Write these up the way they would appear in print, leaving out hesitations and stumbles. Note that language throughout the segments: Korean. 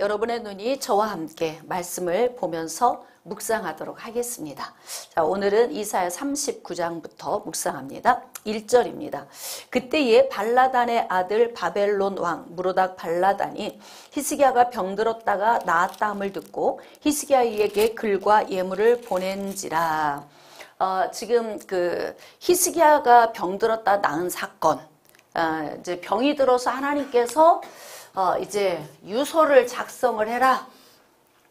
여러분의 눈이 저와 함께 말씀을 보면서 묵상하도록 하겠습니다. 자, 오늘은 이사야 39장부터 묵상합니다. 1절입니다. 그때에 발라단의 아들 바벨론 왕 무로닥 발라단이 히스기야가 병들었다가 나았다함을 듣고 히스기야에게 글과 예물을 보낸지라. 지금 그 히스기야가 병들었다 나은 사건, 이제 병이 들어서 하나님께서 이제 유서를 작성을 해라.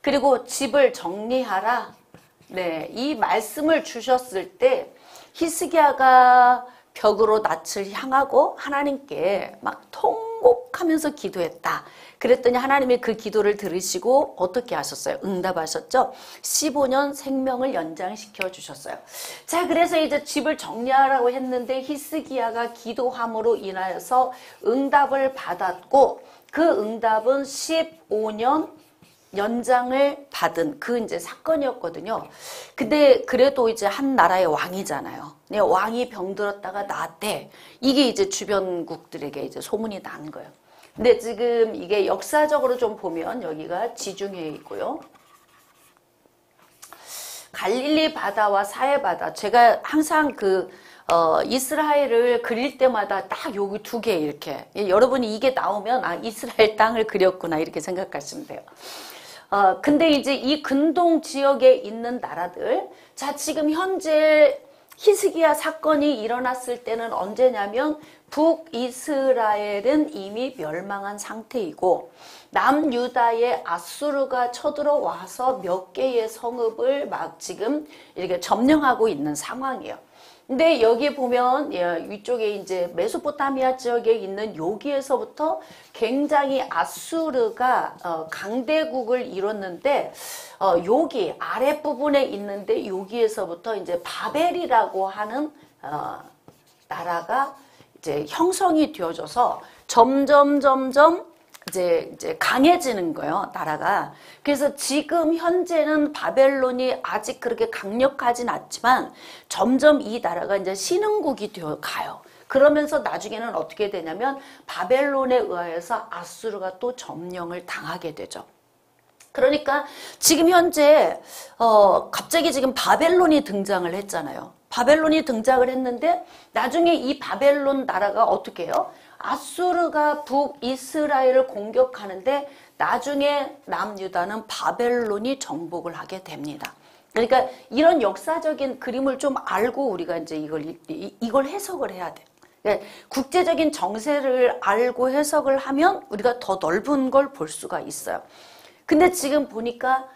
그리고 집을 정리하라. 네, 이 말씀을 주셨을 때 히스기야가 벽으로 낯을 향하고 하나님께 막 통곡하면서 기도했다. 그랬더니 하나님이 그 기도를 들으시고 어떻게 하셨어요? 응답하셨죠? 15년 생명을 연장시켜 주셨어요. 자, 그래서 이제 집을 정리하라고 했는데 히스기야가 기도함으로 인하여서 응답을 받았고 그 응답은 15년 연장을 받은 그 이제 사건이었거든요. 근데 그래도 이제 한 나라의 왕이잖아요. 왕이 병들었다가 나았대. 이게 이제 주변국들에게 이제 소문이 난 거예요. 근데 지금 이게 역사적으로 좀 보면 여기가 지중해에 있고요. 갈릴리 바다와 사해 바다. 제가 항상 이스라엘을 그릴 때마다 딱 여기 두 개 이렇게. 여러분이 이게 나오면 아, 이스라엘 땅을 그렸구나 이렇게 생각하시면 돼요. 근데 이제 이 근동 지역에 있는 나라들, 자, 지금 현재 히스기야 사건이 일어났을 때는 언제냐면 북이스라엘은 이미 멸망한 상태이고 남유다의 아수르가 쳐들어와서 몇 개의 성읍을 막 지금 이렇게 점령하고 있는 상황이에요. 근데 여기 보면 위쪽에 이제 메소포타미아 지역에 있는 여기에서부터 굉장히 아수르가 강대국을 이뤘는데 여기 아랫부분에 있는데 여기에서부터 이제 바벨이라고 하는 나라가 이제 형성이 되어져서 점점 이제 강해지는 거예요, 나라가. 그래서 지금 현재는 바벨론이 아직 그렇게 강력하진 않지만 점점 이 나라가 이제 신흥국이 되어 가요. 그러면서 나중에는 어떻게 되냐면 바벨론에 의해서 아수르가 또 점령을 당하게 되죠. 그러니까 지금 현재 갑자기 지금 바벨론이 등장을 했잖아요. 바벨론이 등장을 했는데 나중에 이 바벨론 나라가 어떻게 해요? 아수르가 북이스라엘을 공격하는데 나중에 남유다는 바벨론이 정복을 하게 됩니다. 그러니까 이런 역사적인 그림을 좀 알고 우리가 이제 이걸 해석을 해야 돼. 그러니까 국제적인 정세를 알고 해석을 하면 우리가 더 넓은 걸 볼 수가 있어요. 근데 지금 보니까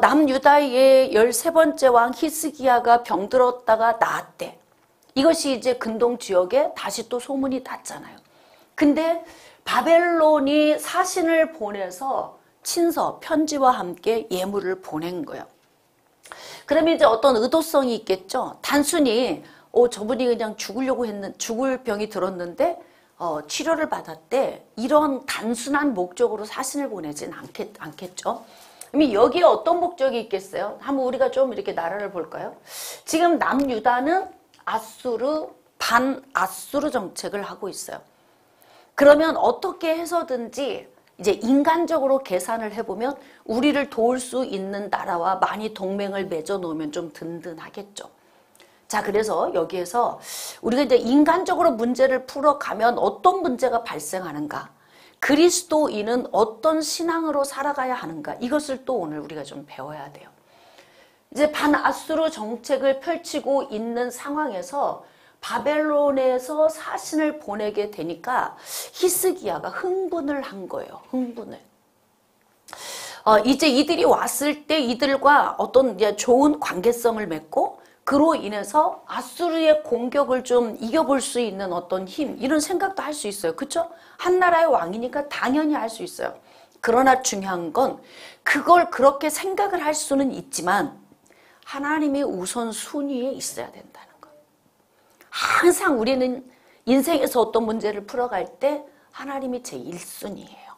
남유다의 13번째 왕 히스기야가 병들었다가 나았대. 이것이 이제 근동 지역에 다시 또 소문이 났잖아요. 근데 바벨론이 사신을 보내서 친서, 편지와 함께 예물을 보낸 거예요. 그러면 이제 어떤 의도성이 있겠죠. 단순히 저분이 그냥 죽을 병이 들었는데 치료를 받았대. 이런 단순한 목적으로 사신을 보내진 않겠죠. 그럼 여기에 어떤 목적이 있겠어요? 한번 우리가 좀 이렇게 나라를 볼까요? 지금 남유다는 반아수르 정책을 하고 있어요. 그러면 어떻게 해서든지 이제 인간적으로 계산을 해보면 우리를 도울 수 있는 나라와 많이 동맹을 맺어 놓으면 좀 든든하겠죠. 자, 그래서 여기에서 우리가 이제 인간적으로 문제를 풀어가면 어떤 문제가 발생하는가? 그리스도인은 어떤 신앙으로 살아가야 하는가? 이것을 또 오늘 우리가 좀 배워야 돼요. 이제 반아수르 정책을 펼치고 있는 상황에서 바벨론에서 사신을 보내게 되니까 히스기야가 흥분을 한 거예요. 흥분을. 이제 이들이 왔을 때 이들과 어떤 좋은 관계성을 맺고 그로 인해서 아수르의 공격을 좀 이겨볼 수 있는 어떤 힘, 이런 생각도 할 수 있어요. 그렇죠? 한 나라의 왕이니까 당연히 할 수 있어요. 그러나 중요한 건 그걸 그렇게 생각을 할 수는 있지만 하나님의 우선순위에 있어야 된다는 거. 항상 우리는 인생에서 어떤 문제를 풀어갈 때 하나님이 제1순위예요.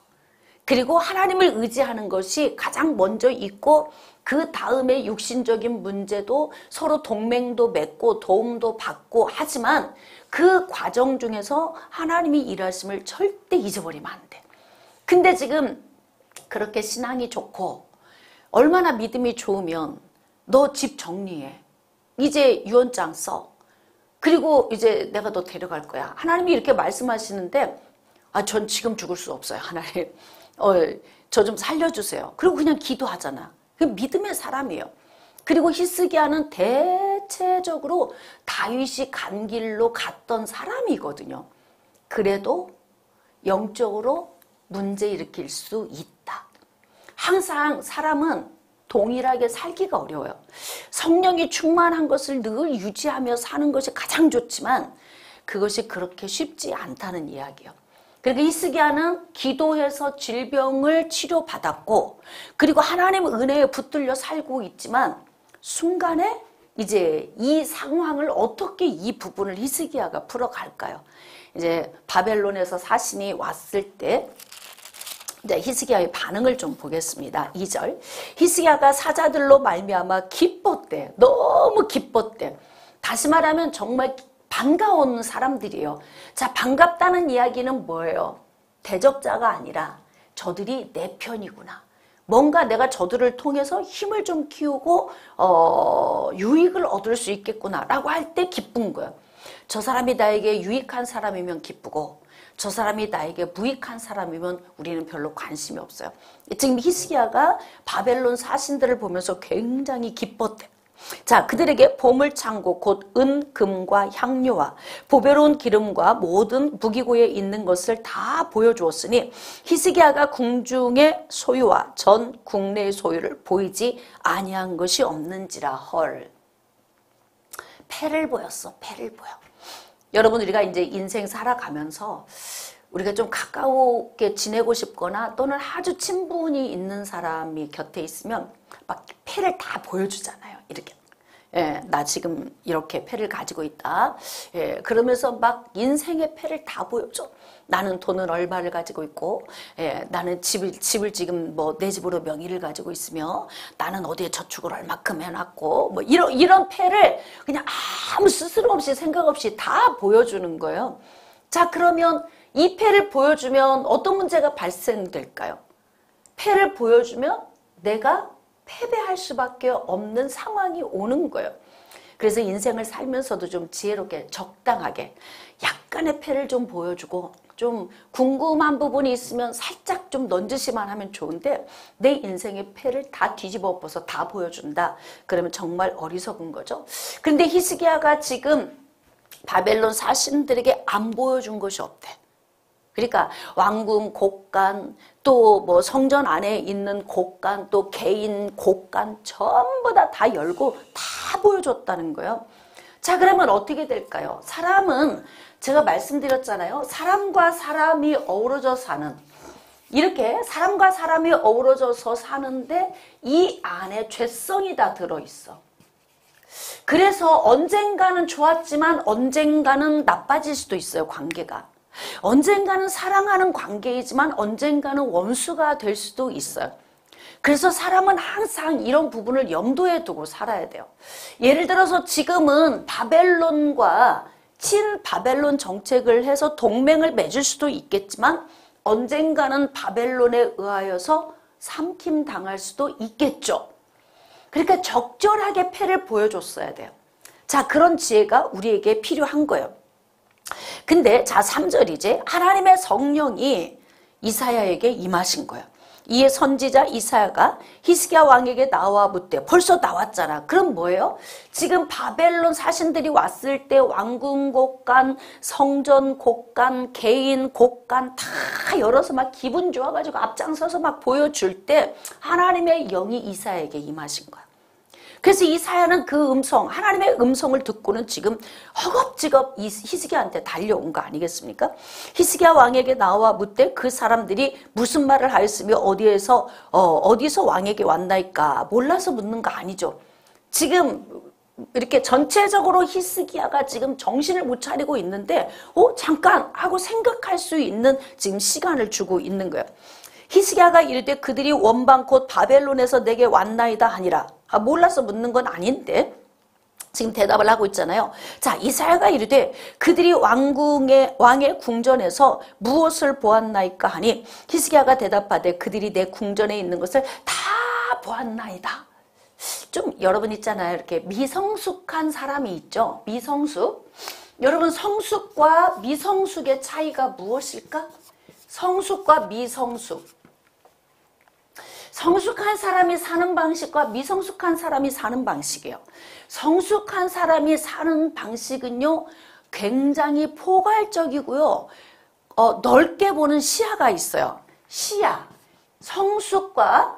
그리고 하나님을 의지하는 것이 가장 먼저 있고 그 다음에 육신적인 문제도 서로 동맹도 맺고 도움도 받고 하지만 그 과정 중에서 하나님이 일하심을 절대 잊어버리면 안 돼. 근데 지금 그렇게 신앙이 좋고 얼마나 믿음이 좋으면 너 집 정리해. 이제 유언장 써. 그리고 이제 내가 너 데려갈 거야. 하나님이 이렇게 말씀하시는데 전 지금 죽을 수 없어요. 하나님. 저 좀 살려주세요. 그리고 그냥 기도하잖아. 그 믿음의 사람이에요. 그리고 히스기야는 대체적으로 다윗이 간 길로 갔던 사람이거든요. 그래도 영적으로 문제 일으킬 수 있다. 항상 사람은 동일하게 살기가 어려워요. 성령이 충만한 것을 늘 유지하며 사는 것이 가장 좋지만 그것이 그렇게 쉽지 않다는 이야기예요. 그러니까 히스기야는 기도해서 질병을 치료받았고 그리고 하나님의 은혜에 붙들려 살고 있지만 순간에 이제 이 상황을 어떻게 이 부분을 히스기야가 풀어갈까요? 이제 바벨론에서 사신이 왔을 때 이제 히스기야의 반응을 좀 보겠습니다. 2절. 히스기야가 사자들로 말미암아 기뻤대. 너무 기뻤대. 다시 말하면 정말 반가운 사람들이에요. 자, 반갑다는 이야기는 뭐예요? 대적자가 아니라 저들이 내 편이구나. 뭔가 내가 저들을 통해서 힘을 좀 키우고 유익을 얻을 수 있겠구나 라고 할 때 기쁜 거예요. 저 사람이 나에게 유익한 사람이면 기쁘고 저 사람이 나에게 무익한 사람이면 우리는 별로 관심이 없어요. 지금 히스기야가 바벨론 사신들을 보면서 굉장히 기뻤대. 자, 그들에게 보물창고 곧 은, 금과 향료와 보배로운 기름과 모든 무기고에 있는 것을 다 보여주었으니 히스기야가 궁중의 소유와 전 국내의 소유를 보이지 아니한 것이 없는지라. 헐. 패를 보였어. 패를 보여. 여러분, 우리가 이제 인생 살아가면서 우리가 좀 가까우게 지내고 싶거나 또는 아주 친분이 있는 사람이 곁에 있으면 막 패를 다 보여주잖아요. 이렇게. 예, 나 지금 이렇게 패를 가지고 있다. 예, 그러면서 막 인생의 패를 다 보여줘. 나는 돈은 얼마를 가지고 있고, 예, 나는 집을 지금 뭐 내 집으로 명의를 가지고 있으며, 나는 어디에 저축을 얼마큼 해놨고, 뭐 이런 패를 그냥 아무 스스럼 없이 생각 없이 다 보여주는 거예요. 자, 그러면 이 패를 보여주면 어떤 문제가 발생될까요? 패를 보여주면 내가 패배할 수밖에 없는 상황이 오는 거예요. 그래서 인생을 살면서도 좀 지혜롭게 적당하게 약간의 패를 좀 보여주고 좀 궁금한 부분이 있으면 살짝 좀 넌지시만 하면 좋은데 내 인생의 패를 다 뒤집어 엎어서 다 보여준다. 그러면 정말 어리석은 거죠. 그런데 히스기야가 지금 바벨론 사신들에게 안 보여준 것이 없대. 그러니까 왕궁 곡간 또 뭐 성전 안에 있는 곡간 또 개인 곡간 전부 다 열고 다 보여줬다는 거예요. 자, 그러면 어떻게 될까요? 사람은 제가 말씀드렸잖아요. 사람과 사람이 어우러져 사는 이렇게 사람과 사람이 어우러져서 사는데 이 안에 죄성이 다 들어있어. 그래서 언젠가는 좋았지만 언젠가는 나빠질 수도 있어요. 관계가. 언젠가는 사랑하는 관계이지만 언젠가는 원수가 될 수도 있어요. 그래서 사람은 항상 이런 부분을 염두에 두고 살아야 돼요. 예를 들어서 지금은 바벨론과 친바벨론 정책을 해서 동맹을 맺을 수도 있겠지만 언젠가는 바벨론에 의하여서 삼킴당할 수도 있겠죠. 그러니까 적절하게 패를 보여줬어야 돼요. 자, 그런 지혜가 우리에게 필요한 거예요. 근데 자 3절이지 하나님의 성령이 이사야에게 임하신 거예요. 이에 선지자 이사야가 히스기야 왕에게 나와 묻되 벌써 나왔잖아. 그럼 뭐예요? 지금 바벨론 사신들이 왔을 때 왕궁 곡간, 성전 곡간, 개인 곡간 다 열어서 막 기분 좋아가지고 앞장서서 막 보여줄 때 하나님의 영이 이사야에게 임하신 거야. 그래서 이사야는 그 음성, 하나님의 음성을 듣고는 지금 허겁지겁 히스기야한테 달려온 거 아니겠습니까? 히스기야 왕에게 나와 묻되 그 사람들이 무슨 말을 하였으며 어디서 왕에게 왔나이까 몰라서 묻는 거 아니죠. 지금 이렇게 전체적으로 히스기야가 지금 정신을 못 차리고 있는데 잠깐 하고 생각할 수 있는 지금 시간을 주고 있는 거예요. 히스기야가 이르되 그들이 원방 곧 바벨론에서 내게 왔나이다 하니라. 몰라서 묻는 건 아닌데 지금 대답을 하고 있잖아요. 자, 이사야가 이르되 그들이 왕의 궁전에서 무엇을 보았나이까 하니 히스기야가 대답하되 그들이 내 궁전에 있는 것을 다 보았나이다. 좀 여러분 있잖아요. 이렇게 미성숙한 사람이 있죠. 미성숙. 여러분 성숙과 미성숙의 차이가 무엇일까? 성숙과 미성숙. 성숙한 사람이 사는 방식과 미성숙한 사람이 사는 방식이에요. 성숙한 사람이 사는 방식은요, 굉장히 포괄적이고요, 넓게 보는 시야가 있어요. 시야. 성숙과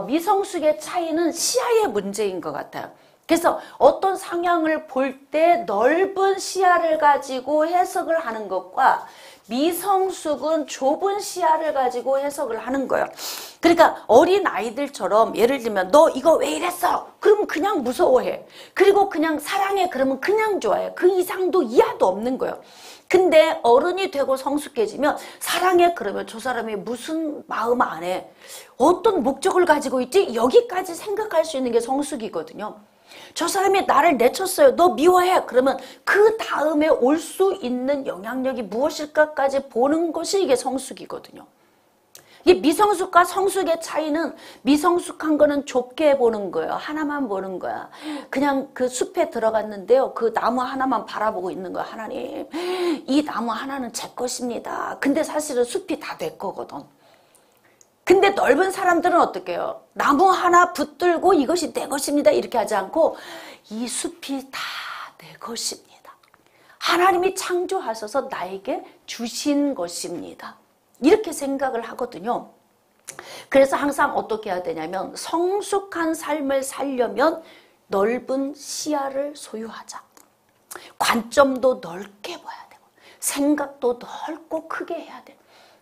미성숙의 차이는 시야의 문제인 것 같아요. 그래서 어떤 상황을 볼 때 넓은 시야를 가지고 해석을 하는 것과 미성숙은 좁은 시야를 가지고 해석을 하는 거예요. 그러니까 어린 아이들처럼 예를 들면 너 이거 왜 이랬어? 그러면 그냥 무서워해. 그리고 그냥 사랑해. 그러면 그냥 좋아해. 그 이상도 이하도 없는 거예요. 근데 어른이 되고 성숙해지면 사랑해. 그러면 저 사람이 무슨 마음 안에 어떤 목적을 가지고 있지? 여기까지 생각할 수 있는 게 성숙이거든요. 저 사람이 나를 내쳤어요. 너 미워해. 그러면 그 다음에 올 수 있는 영향력이 무엇일까까지 보는 것이 이게 성숙이거든요. 이 미성숙과 성숙의 차이는 미성숙한 거는 좁게 보는 거예요. 하나만 보는 거야. 그냥 그 숲에 들어갔는데요. 그 나무 하나만 바라보고 있는 거야. 하나님, 이 나무 하나는 제 것입니다. 근데 사실은 숲이 다 내 거거든. 근데 넓은 사람들은 어떻게 해요? 나무 하나 붙들고 이것이 내 것입니다. 이렇게 하지 않고 이 숲이 다 내 것입니다. 하나님이 창조하셔서 나에게 주신 것입니다. 이렇게 생각을 하거든요. 그래서 항상 어떻게 해야 되냐면 성숙한 삶을 살려면 넓은 시야를 소유하자. 관점도 넓게 봐야 되고 생각도 넓고 크게 해야 돼요.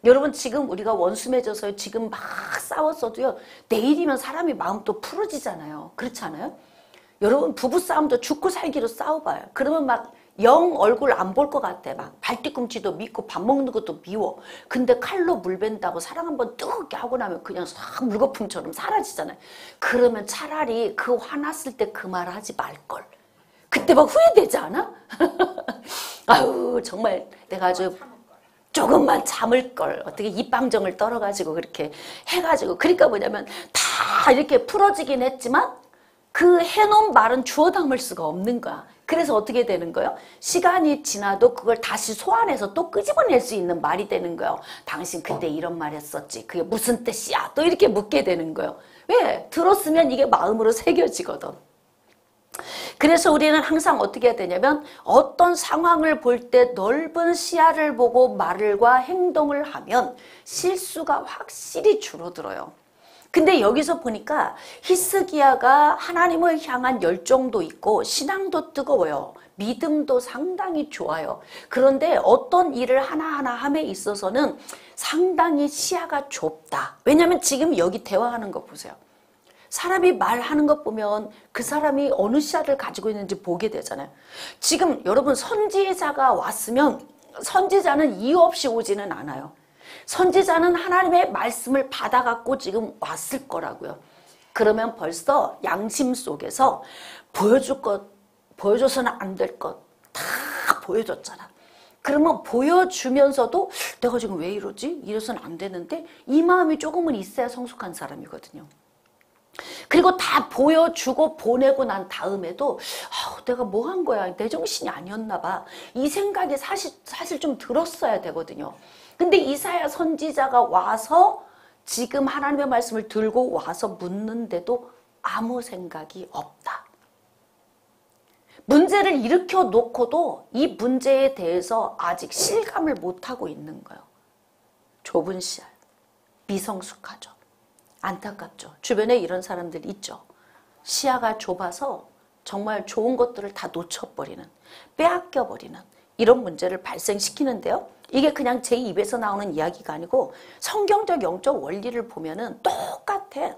여러분 지금 우리가 원수 맺어서 지금 막 싸웠어도요. 내일이면 사람이 마음 또 풀어지잖아요. 그렇지 않아요? 여러분 부부싸움도 죽고 살기로 싸워봐요. 그러면 막 영 얼굴 안 볼 것 같아. 막 발뒤꿈치도 밉고 밥 먹는 것도 미워. 근데 칼로 물 벤다고 사랑 한번 뜨겁게 하고 나면 그냥 싹 물거품처럼 사라지잖아요. 그러면 차라리 그 화났을 때 그 말 하지 말걸. 그때 막 후회되지 않아? 아유 정말 내가 아주 조금만 참을 걸. 어떻게 입방정을 떨어가지고 그렇게 해가지고. 그러니까 뭐냐면 다 이렇게 풀어지긴 했지만 그 해놓은 말은 주워 담을 수가 없는 거야. 그래서 어떻게 되는 거예요? 시간이 지나도 그걸 다시 소환해서 또 끄집어낼 수 있는 말이 되는 거예요. 당신 그때 이런 말 했었지. 그게 무슨 뜻이야? 또 이렇게 묻게 되는 거예요. 왜? 들었으면 이게 마음으로 새겨지거든. 그래서 우리는 항상 어떻게 해야 되냐면 어떤 상황을 볼 때 넓은 시야를 보고 말과 행동을 하면 실수가 확실히 줄어들어요. 근데 여기서 보니까 히스기야가 하나님을 향한 열정도 있고 신앙도 뜨거워요. 믿음도 상당히 좋아요. 그런데 어떤 일을 하나하나 함에 있어서는 상당히 시야가 좁다. 왜냐하면 지금 여기 대화하는 거 보세요. 사람이 말하는 것 보면 그 사람이 어느 시야를 가지고 있는지 보게 되잖아요. 지금 여러분 선지자가 왔으면 선지자는 이유 없이 오지는 않아요. 선지자는 하나님의 말씀을 받아갖고 지금 왔을 거라고요. 그러면 벌써 양심 속에서 보여줄 것, 보여줘서는 안 될 것 다 보여줬잖아. 그러면 보여주면서도 내가 지금 왜 이러지? 이래서는 안 되는데 이 마음이 조금은 있어야 성숙한 사람이거든요. 그리고 다 보여주고 보내고 난 다음에도 내가 뭐 한 거야? 내 정신이 아니었나 봐. 이 생각이 사실 좀 들었어야 되거든요. 근데 이사야 선지자가 와서 지금 하나님의 말씀을 들고 와서 묻는데도 아무 생각이 없다. 문제를 일으켜 놓고도 이 문제에 대해서 아직 실감을 못하고 있는 거예요. 좁은 시야, 미성숙하죠. 안타깝죠. 주변에 이런 사람들이 있죠. 시야가 좁아서 정말 좋은 것들을 다 놓쳐버리는, 빼앗겨버리는 이런 문제를 발생시키는데요. 이게 그냥 제 입에서 나오는 이야기가 아니고 성경적 영적 원리를 보면은 똑같아.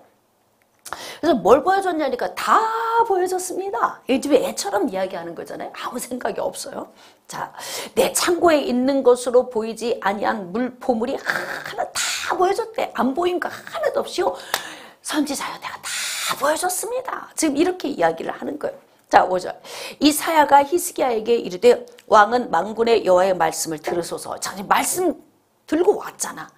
그래서 뭘 보여줬냐니까 다 보여줬습니다. 요즘 애처럼 이야기하는 거잖아요. 아무 생각이 없어요. 자, 내 창고에 있는 것으로 보이지 아니한 보물이 하나 다 보여줬대. 안 보인 거 하나도 없이요. 선지자여 내가 다 보여줬습니다. 지금 이렇게 이야기를 하는 거예요. 자, 5절. 이사야가 히스기야에게 이르되 왕은 만군의 여호와의 말씀을 들으소서. 자, 말씀 들고 왔잖아.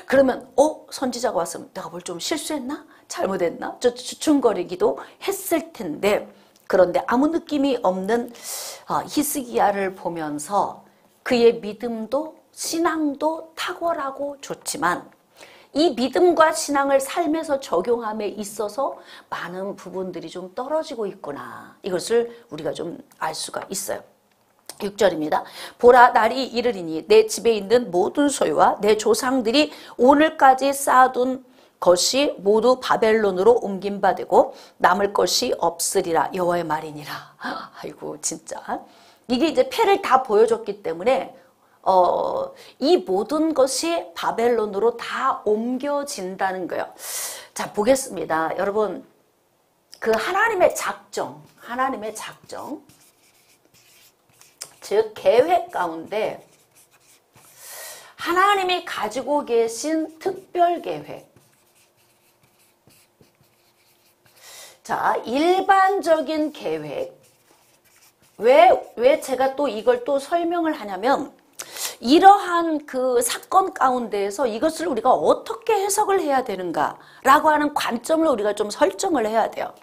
그러면 선지자가 왔으면 내가 뭘 좀 실수했나? 잘못했나? 저 주춤거리기도 했을 텐데, 그런데 아무 느낌이 없는 히스기야를 보면서 그의 믿음도 신앙도 탁월하고 좋지만 이 믿음과 신앙을 삶에서 적용함에 있어서 많은 부분들이 좀 떨어지고 있구나. 이것을 우리가 좀 알 수가 있어요. 6절입니다. 보라, 날이 이르리니 내 집에 있는 모든 소유와 내 조상들이 오늘까지 쌓아둔 것이 모두 바벨론으로 옮김바되고 남을 것이 없으리라. 여호와의 말이니라. 아이고 진짜 이게 이제 패를 다 보여줬기 때문에 이 모든 것이 바벨론으로 다 옮겨진다는 거예요. 자, 보겠습니다. 여러분, 그 하나님의 작정, 즉 계획 가운데 하나님이 가지고 계신 특별 계획. 자, 일반적인 계획. 왜 제가 또 이걸 또 설명을 하냐면, 이러한 그 사건 가운데에서 이것을 우리가 어떻게 해석을 해야 되는가라고 하는 관점을 우리가 좀 설정을 해야 돼요.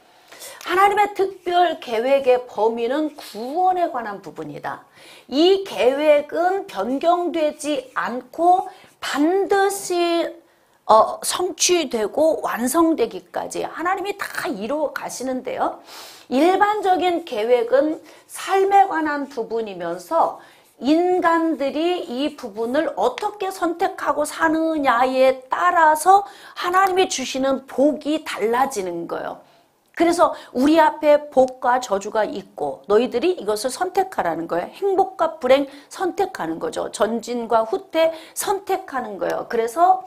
하나님의 특별 계획의 범위는 구원에 관한 부분이다. 이 계획은 변경되지 않고 반드시 성취되고 완성되기까지 하나님이 다 이루어 가시는데요. 일반적인 계획은 삶에 관한 부분이면서 인간들이 이 부분을 어떻게 선택하고 사느냐에 따라서 하나님이 주시는 복이 달라지는 거예요. 그래서 우리 앞에 복과 저주가 있고 너희들이 이것을 선택하라는 거예요. 행복과 불행 선택하는 거죠. 전진과 후퇴 선택하는 거예요. 그래서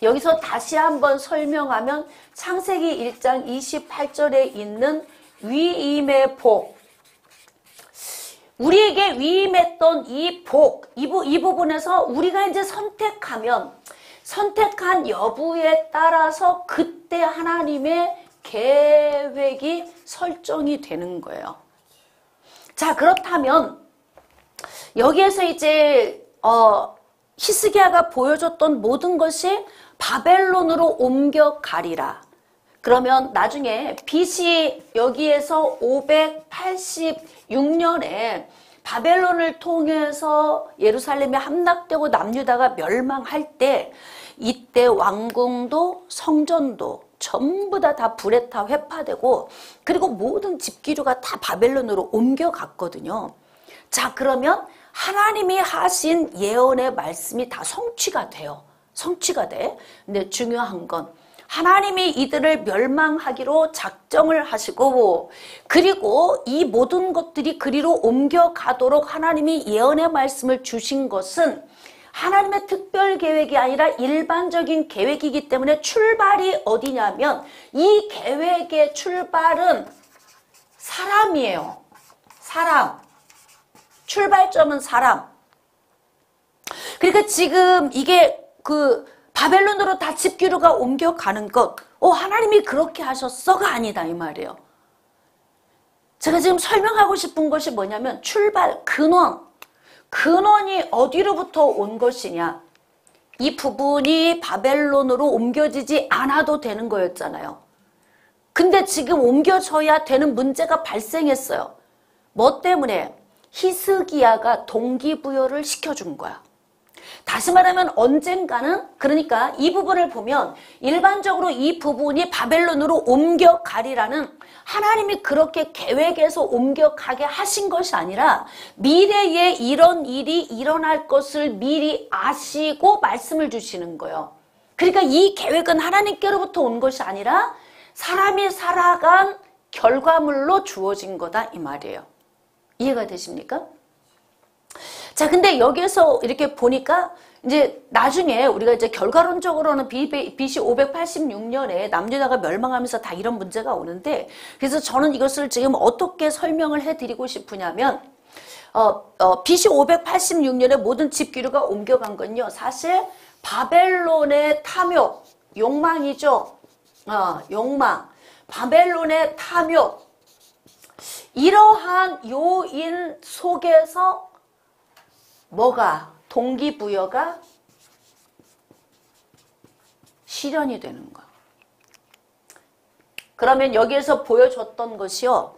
여기서 다시 한번 설명하면 창세기 1장 28절에 있는 위임의 복, 우리에게 위임했던 이 복, 이 부분에서 우리가 이제 선택한 여부에 따라서 그때 하나님의 계획이 설정이 되는 거예요. 자, 그렇다면 여기에서 이제 히스기야가 보여줬던 모든 것이 바벨론으로 옮겨가리라. 그러면 나중에 BC 여기에서 586년에 바벨론을 통해서 예루살렘이 함락되고 남유다가 멸망할 때 이때 왕궁도 성전도 전부 다 불에 타 회파되고 그리고 모든 집기류가 다 바벨론으로 옮겨갔거든요. 자, 그러면 하나님이 하신 예언의 말씀이 다 성취가 돼요. 성취가 돼. 근데 중요한 건 하나님이 이들을 멸망하기로 작정을 하시고 그리고 이 모든 것들이 그리로 옮겨가도록 하나님이 예언의 말씀을 주신 것은 하나님의 특별 계획이 아니라 일반적인 계획이기 때문에 출발이 어디냐면 이 계획의 출발은 사람이에요. 사람. 출발점은 사람. 그러니까 지금 이게 바벨론으로 다 집기류가 옮겨가는 것, 하나님이 그렇게 하셨어가 아니다 이 말이에요. 제가 지금 설명하고 싶은 것이 뭐냐면 출발, 근원이 어디로부터 온 것이냐. 이 부분이 바벨론으로 옮겨지지 않아도 되는 거였잖아요. 근데 지금 옮겨져야 되는 문제가 발생했어요. 뭐 때문에? 히스기야가 동기부여를 시켜준 거야. 다시 말하면 언젠가는, 그러니까 이 부분을 보면 일반적으로 이 부분이 바벨론으로 옮겨가리라는 하나님이 그렇게 계획해서 옮겨가게 하신 것이 아니라 미래에 이런 일이 일어날 것을 미리 아시고 말씀을 주시는 거예요. 그러니까 이 계획은 하나님께로부터 온 것이 아니라 사람이 살아간 결과물로 주어진 거다 이 말이에요. 이해가 되십니까? 자, 근데 여기에서 이렇게 보니까 이제 나중에 우리가 이제 결과론적으로는 BC 586년에 남유다가 멸망하면서 다 이런 문제가 오는데, 그래서 저는 이것을 지금 어떻게 설명을 해드리고 싶으냐면, BC 586년에 모든 집기류가 옮겨간 건요, 사실 바벨론의 탐욕, 욕망이죠. 욕망. 바벨론의 탐욕. 이러한 요인 속에서 뭐가 동기부여가 실현이 되는 거야. 그러면 여기에서 보여줬던 것이요.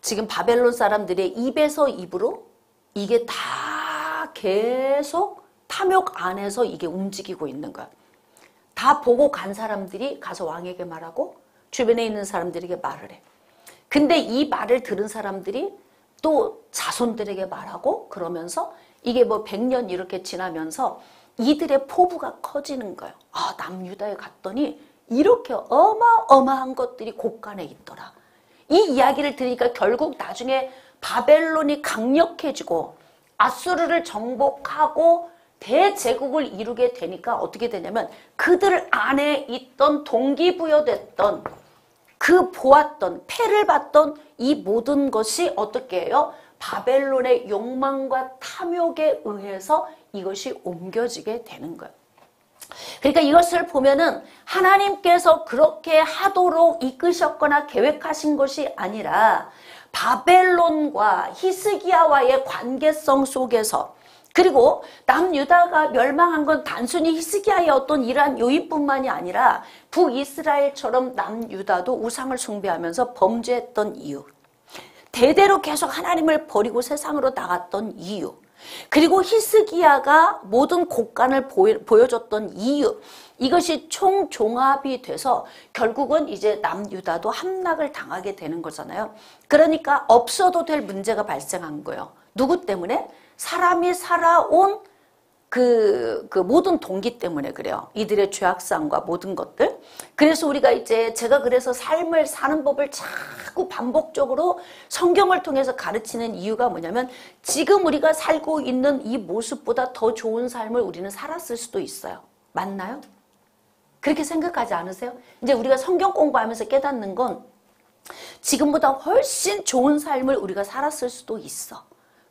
지금 바벨론 사람들의 입에서 입으로 이게 다 계속 탐욕 안에서 이게 움직이고 있는 거야. 다 보고 간 사람들이 가서 왕에게 말하고 주변에 있는 사람들에게 말을 해. 근데 이 말을 들은 사람들이 또 자손들에게 말하고 그러면서 이게 뭐 100년 이렇게 지나면서 이들의 포부가 커지는 거예요. 아, 남유다에 갔더니 이렇게 어마어마한 것들이 곳간에 있더라. 이 이야기를 들으니까 결국 나중에 바벨론이 강력해지고 아수르를 정복하고 대제국을 이루게 되니까 어떻게 되냐면 그들 안에 있던 동기부여됐던 그 보았던 패를 봤던 이 모든 것이 어떻게 해요? 바벨론의 욕망과 탐욕에 의해서 이것이 옮겨지게 되는 거예요. 그러니까 이것을 보면은 하나님께서 그렇게 하도록 이끄셨거나 계획하신 것이 아니라 바벨론과 히스기야와의 관계성 속에서 그리고 남유다가 멸망한 건 단순히 히스기야의 어떤 이러한 요인뿐만이 아니라 북이스라엘처럼 남유다도 우상을 숭배하면서 범죄했던 이유, 대대로 계속 하나님을 버리고 세상으로 나갔던 이유, 그리고 히스기야가 모든 곳간을 보여줬던 이유, 이것이 총종합이 돼서 결국은 이제 남유다도 함락을 당하게 되는 거잖아요. 그러니까 없어도 될 문제가 발생한 거예요. 누구 때문에? 사람이 살아온 그 모든 동기 때문에 그래요. 이들의 죄악상과 모든 것들. 그래서 우리가 이제 제가 그래서 삶을 사는 법을 자꾸 반복적으로 성경을 통해서 가르치는 이유가 뭐냐면 지금 우리가 살고 있는 이 모습보다 더 좋은 삶을 우리는 살았을 수도 있어요. 맞나요? 그렇게 생각하지 않으세요? 이제 우리가 성경 공부하면서 깨닫는 건 지금보다 훨씬 좋은 삶을 우리가 살았을 수도 있어.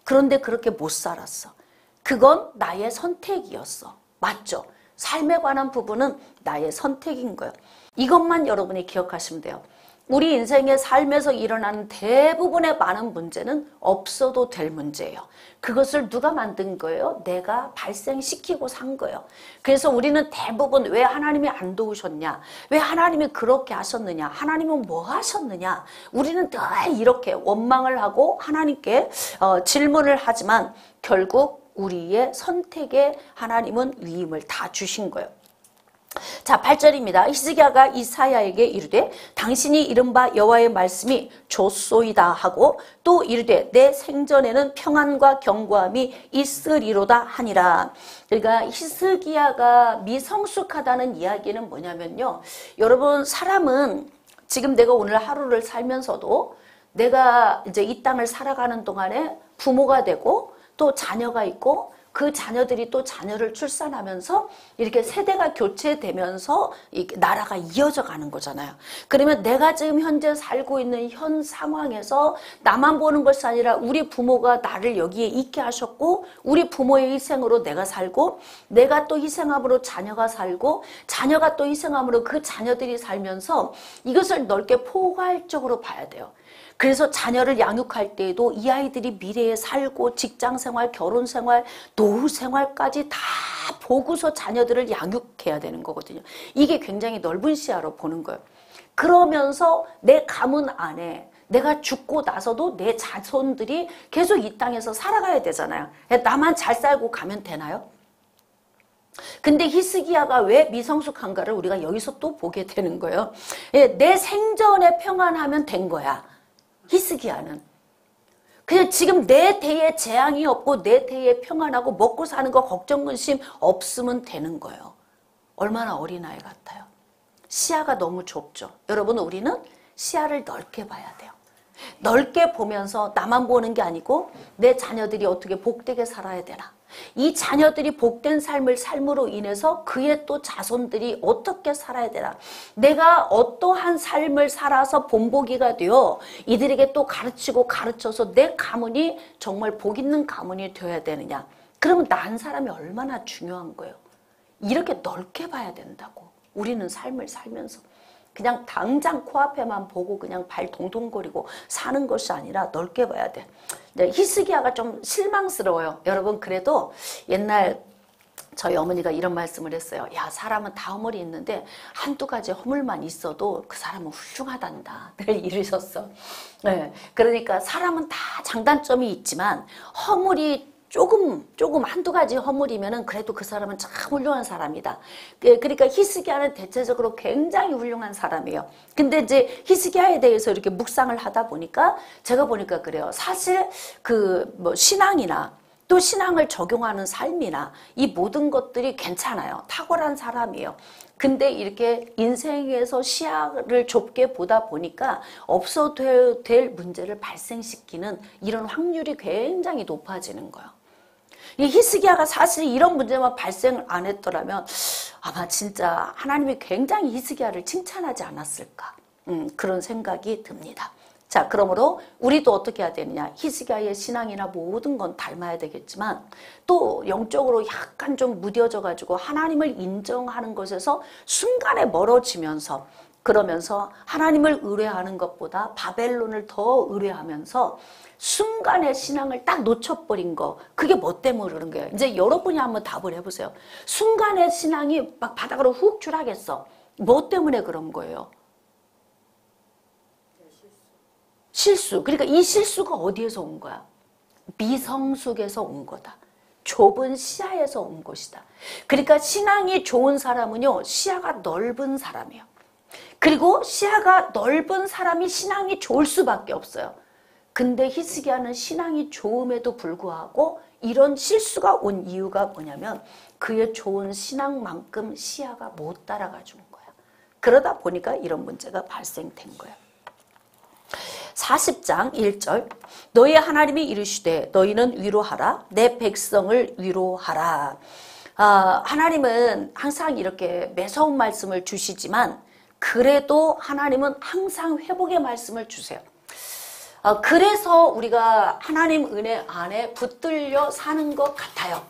그런데 그렇게 못 살았어. 그건 나의 선택이었어. 맞죠? 삶에 관한 부분은 나의 선택인 거예요. 이것만 여러분이 기억하시면 돼요. 우리 인생의 삶에서 일어나는 대부분의 많은 문제는 없어도 될 문제예요. 그것을 누가 만든 거예요? 내가 발생시키고 산 거예요. 그래서 우리는 대부분 왜 하나님이 안 도우셨냐? 왜 하나님이 그렇게 하셨느냐? 하나님은 뭐 하셨느냐? 우리는 늘 이렇게 원망을 하고 하나님께 질문을 하지만 결국 우리의 선택에 하나님은 위임을 다 주신 거예요. 자, 8절입니다. 히스기야가 이사야에게 이르되 당신이 이른바 여호와의 말씀이 좋소이다 하고 또 이르되 내 생전에는 평안과 견고함이 있으리로다 하니라. 그러니까 히스기야가 미성숙하다는 이야기는 뭐냐면요. 여러분 사람은 지금 내가 오늘 하루를 살면서도 내가 이제 이 땅을 살아가는 동안에 부모가 되고 또 자녀가 있고 그 자녀들이 또 자녀를 출산하면서 이렇게 세대가 교체되면서 나라가 이어져 가는 거잖아요. 그러면 내가 지금 현재 살고 있는 현 상황에서 나만 보는 것이 아니라 우리 부모가 나를 여기에 있게 하셨고 우리 부모의 희생으로 내가 살고 내가 또 희생함으로 자녀가 살고 자녀가 또 희생함으로 그 자녀들이 살면서 이것을 넓게 포괄적으로 봐야 돼요. 그래서 자녀를 양육할 때에도 이 아이들이 미래에 살고 직장생활, 결혼생활, 노후생활까지 다 보고서 자녀들을 양육해야 되는 거거든요. 이게 굉장히 넓은 시야로 보는 거예요. 그러면서 내 가문 안에 내가 죽고 나서도 내 자손들이 계속 이 땅에서 살아가야 되잖아요. 나만 잘 살고 가면 되나요? 근데 히스기야가 왜 미성숙한가를 우리가 여기서 또 보게 되는 거예요. 내 생전에 평안하면 된 거야. 히스기야는 그냥 지금 내 대에 재앙이 없고 내 대에 평안하고 먹고 사는 거 걱정 근심 없으면 되는 거예요. 얼마나 어린아이 같아요. 시야가 너무 좁죠. 여러분 우리는 시야를 넓게 봐야 돼요. 넓게 보면서 나만 보는 게 아니고 내 자녀들이 어떻게 복되게 살아야 되나. 이 자녀들이 복된 삶을 삶으로 인해서 그의 또 자손들이 어떻게 살아야 되나. 내가 어떠한 삶을 살아서 본보기가 되어 이들에게 또 가르치고 가르쳐서 내 가문이 정말 복 있는 가문이 되어야 되느냐. 그러면 난 사람이 얼마나 중요한 거예요. 이렇게 넓게 봐야 된다고. 우리는 삶을 살면서. 그냥 당장 코앞에만 보고 그냥 발 동동거리고 사는 것이 아니라 넓게 봐야 돼. 히스기야가 좀 실망스러워요. 여러분 그래도 옛날 저희 어머니가 이런 말씀을 했어요. 야, 사람은 다 허물이 있는데 한두 가지 허물만 있어도 그 사람은 훌륭하단다. 늘 이러셨어. 네, 그러니까 사람은 다 장단점이 있지만 허물이 조금 한두 가지 허물이면은 그래도 그 사람은 참 훌륭한 사람이다. 그러니까 히스기야는 대체적으로 굉장히 훌륭한 사람이에요. 근데 이제 히스기야에 대해서 이렇게 묵상을 하다 보니까 제가 보니까 그래요. 사실 그 뭐 신앙이나 또 신앙을 적용하는 삶이나 이 모든 것들이 괜찮아요. 탁월한 사람이에요. 근데 이렇게 인생에서 시야를 좁게 보다 보니까 없어도 될 문제를 발생시키는 이런 확률이 굉장히 높아지는 거예요. 이 히스기야가 사실 이런 문제만 발생을 안 했더라면 아마 진짜 하나님이 굉장히 히스기야를 칭찬하지 않았을까 그런 생각이 듭니다. 자, 그러므로 우리도 어떻게 해야 되느냐. 히스기야의 신앙이나 모든 건 닮아야 되겠지만 또 영적으로 약간 좀 무뎌져 가지고 하나님을 인정하는 것에서 순간에 멀어지면서 그러면서 하나님을 의뢰하는 것보다 바벨론을 더 의뢰하면서 순간에 신앙을 딱 놓쳐버린 거, 그게 뭐 때문에 그러는 거예요? 이제 여러분이 한번 답을 해보세요. 순간에 신앙이 막 바닥으로 훅 추락했어. 뭐 때문에 그런 거예요? 실수. 그러니까 이 실수가 어디에서 온 거야? 미성숙에서 온 거다. 좁은 시야에서 온 것이다. 그러니까 신앙이 좋은 사람은요, 시야가 넓은 사람이에요. 그리고 시야가 넓은 사람이 신앙이 좋을 수밖에 없어요. 근데 히스기야는 신앙이 좋음에도 불구하고 이런 실수가 온 이유가 뭐냐면 그의 좋은 신앙만큼 시야가 못 따라가 준 거야. 그러다 보니까 이런 문제가 발생된 거예요. 40장 1절 너희 하나님이 이르시되 너희는 위로하라 내 백성을 위로하라. 하나님은 항상 이렇게 매서운 말씀을 주시지만 그래도 하나님은 항상 회복의 말씀을 주세요. 그래서 우리가 하나님 은혜 안에 붙들려 사는 것 같아요.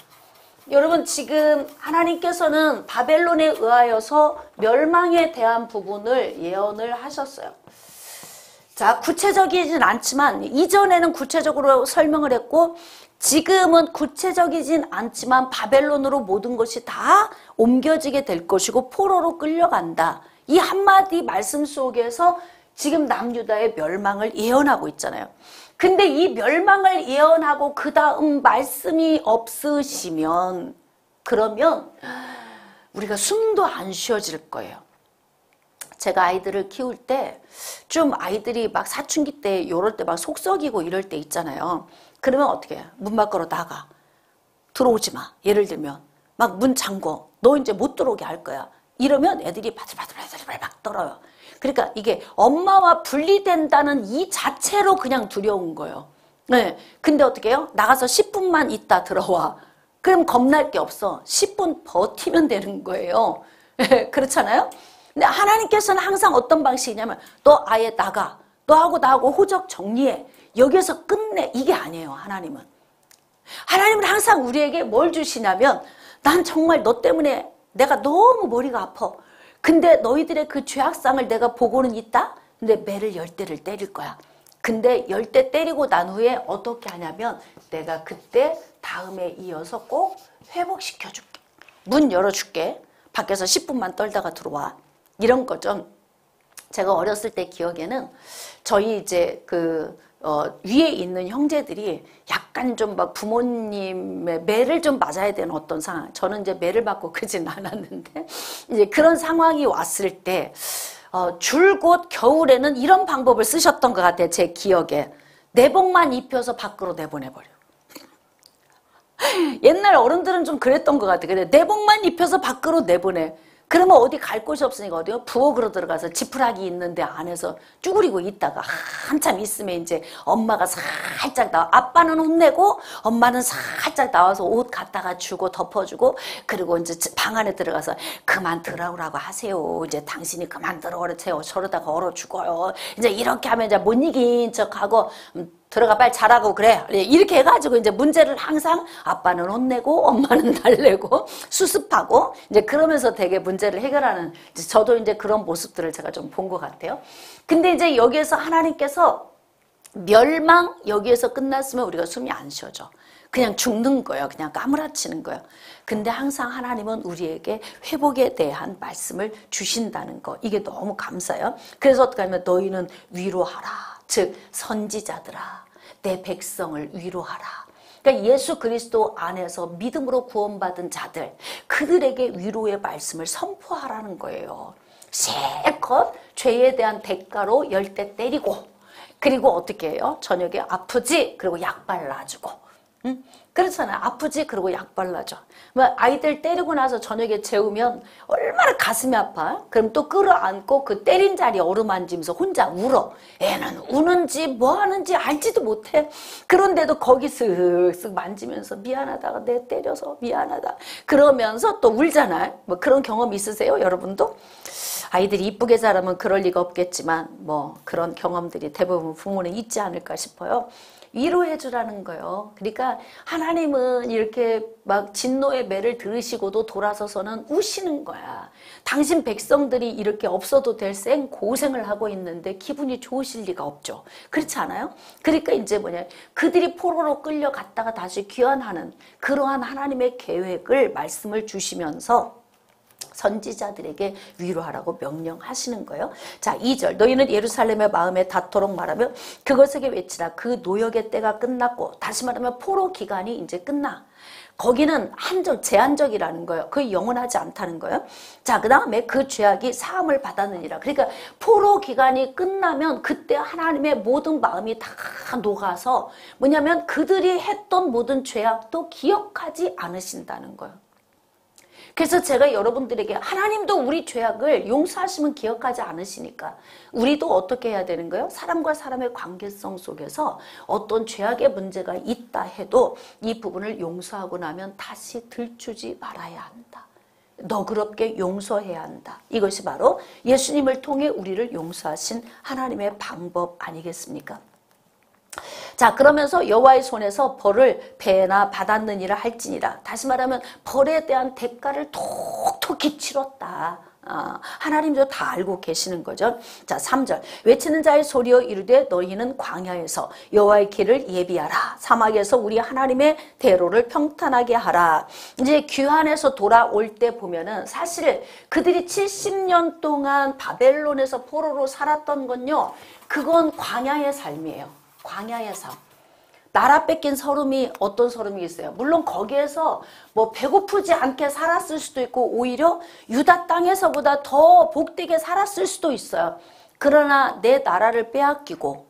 여러분 지금 하나님께서는 바벨론에 의하여서 멸망에 대한 부분을 예언을 하셨어요. 자, 구체적이진 않지만 이전에는 구체적으로 설명을 했고 지금은 구체적이진 않지만 바벨론으로 모든 것이 다 옮겨지게 될 것이고 포로로 끌려간다. 이 한마디 말씀 속에서 지금 남유다의 멸망을 예언하고 있잖아요. 근데 이 멸망을 예언하고 그 다음 말씀이 없으시면 그러면 우리가 숨도 안 쉬어질 거예요. 제가 아이들을 키울 때 좀 아이들이 막 사춘기 때 이럴 때 막 속 썩이고 이럴 때 있잖아요. 그러면 어떻게 해? 문 밖으로 나가. 들어오지 마. 예를 들면 막 문 잠궈. 너 이제 못 들어오게 할 거야. 이러면 애들이 바들바들 막 떨어요. 그러니까 이게 엄마와 분리된다는 이 자체로 그냥 두려운 거예요. 네. 근데 어떻게 해요? 나가서 10분만 있다 들어와. 그럼 겁날 게 없어. 10분 버티면 되는 거예요. 그렇잖아요? 근데 하나님께서는 항상 어떤 방식이냐면 너 아예 나가. 너하고 나하고 호적 정리해. 여기서 끝내. 이게 아니에요. 하나님은. 하나님은 항상 우리에게 뭘 주시냐면 난 정말 너 때문에 내가 너무 머리가 아파. 근데 너희들의 그 죄악상을 내가 보고는 있다? 근데 매를 10대를 때릴 거야. 근데 10대 때리고 난 후에 어떻게 하냐면 내가 그때 다음에 이어서 꼭 회복시켜줄게. 문 열어줄게. 밖에서 10분만 떨다가 들어와. 이런 거죠. 제가 어렸을 때 기억에는 저희 이제 위에 있는 형제들이 약간 좀 막 부모님의 매를 좀 맞아야 되는 어떤 상황. 저는 이제 매를 맞고 크진 않았는데 이제 그런 상황이 왔을 때 줄곧 겨울에는 이런 방법을 쓰셨던 것 같아요. 제 기억에. 내복만 입혀서 밖으로 내보내버려. 옛날 어른들은 좀 그랬던 것 같아요. 그래, 내복만 입혀서 밖으로 내보내. 그러면 어디 갈 곳이 없으니까 어디요? 부엌으로 들어가서 지푸라기 있는데 안에서 쭈그리고 있다가 한참 있으면 이제 엄마가 살짝 아빠는 혼내고 엄마는 살짝 나와서 옷 갖다가 주고 덮어주고 그리고 이제 방 안에 들어가서 그만 들어오라고 하세요. 이제 당신이 그만 들어오세요. 저러다가 얼어 죽어요. 이제 이렇게 하면 이제 못 이긴 척하고 들어가 빨리 자라고 그래. 이렇게 해가지고 이제 문제를 항상 아빠는 혼내고 엄마는 달래고 수습하고 이제 그러면서 되게 문제를 해결하는, 저도 이제 그런 모습들을 제가 좀 본 것 같아요. 근데 이제 여기에서 하나님께서 멸망 여기에서 끝났으면 우리가 숨이 안 쉬어져. 그냥 죽는 거예요. 그냥 까무라치는 거예요. 근데 항상 하나님은 우리에게 회복에 대한 말씀을 주신다는 거, 이게 너무 감사해요. 그래서 어떻게 하면 너희는 위로하라. 즉 선지자들아, 내 백성을 위로하라. 그러니까 예수 그리스도 안에서 믿음으로 구원받은 자들, 그들에게 위로의 말씀을 선포하라는 거예요. 실컷 죄에 대한 대가로 10대 때리고, 그리고 어떻게 해요? 저녁에 아프지? 그리고 약 발라주고. 그렇잖아요. 아프지? 그리고 약 발라줘. 아이들 때리고 나서 저녁에 재우면 얼마나 가슴이 아파? 그럼 또 끌어안고 그 때린 자리에 어루만지면서 혼자 울어. 애는 우는지 뭐 하는지 알지도 못해. 그런데도 거기 쓱쓱 만지면서 미안하다. 내 때려서 미안하다. 그러면서 또 울잖아요. 뭐 그런 경험 있으세요? 여러분도? 아이들이 이쁘게 자라면 그럴 리가 없겠지만 뭐 그런 경험들이 대부분 부모는 있지 않을까 싶어요. 위로해 주라는 거예요. 그러니까 하나님은 이렇게 막 진노의 매를 들으시고도 돌아서서는 우시는 거야. 당신 백성들이 이렇게 없어도 될 생 고생을 하고 있는데 기분이 좋으실 리가 없죠. 그렇지 않아요? 그러니까 이제 그들이 포로로 끌려갔다가 다시 귀환하는 그러한 하나님의 계획을 말씀을 주시면서 선지자들에게 위로하라고 명령하시는 거예요. 자, 2절. 너희는 예루살렘의 마음에 닿도록 말하며 그것에게 외치라. 그 노역의 때가 끝났고, 다시 말하면 포로 기간이 이제 끝나. 거기는 제한적이라는 거예요. 그게 영원하지 않다는 거예요. 자, 그 다음에 그 죄악이 사함을 받았느니라. 그러니까 포로 기간이 끝나면 그때 하나님의 모든 마음이 다 녹아서 뭐냐면 그들이 했던 모든 죄악도 기억하지 않으신다는 거예요. 그래서 제가 여러분들에게 하나님도 우리 죄악을 용서하시면 기억하지 않으시니까 우리도 어떻게 해야 되는 거예요? 사람과 사람의 관계성 속에서 어떤 죄악의 문제가 있다 해도 이 부분을 용서하고 나면 다시 들추지 말아야 한다. 너그럽게 용서해야 한다. 이것이 바로 예수님을 통해 우리를 용서하신 하나님의 방법 아니겠습니까? 자, 그러면서 여호와의 손에서 벌을 배나 받았느니라 할지니라. 다시 말하면 벌에 대한 대가를 톡톡히 치렀다. 하나님도 다 알고 계시는 거죠. 자, 3절. 외치는 자의 소리여 이르되 너희는 광야에서 여호와의 길을 예비하라. 사막에서 우리 하나님의 대로를 평탄하게 하라. 이제 귀환에서 돌아올 때 보면은 사실 그들이 70년 동안 바벨론에서 포로로 살았던 건요, 그건 광야의 삶이에요. 광야에서 나라 뺏긴 서름이 어떤 서름이 있어요? 물론 거기에서 뭐 배고프지 않게 살았을 수도 있고 오히려 유다 땅에서보다 더 복되게 살았을 수도 있어요. 그러나 내 나라를 빼앗기고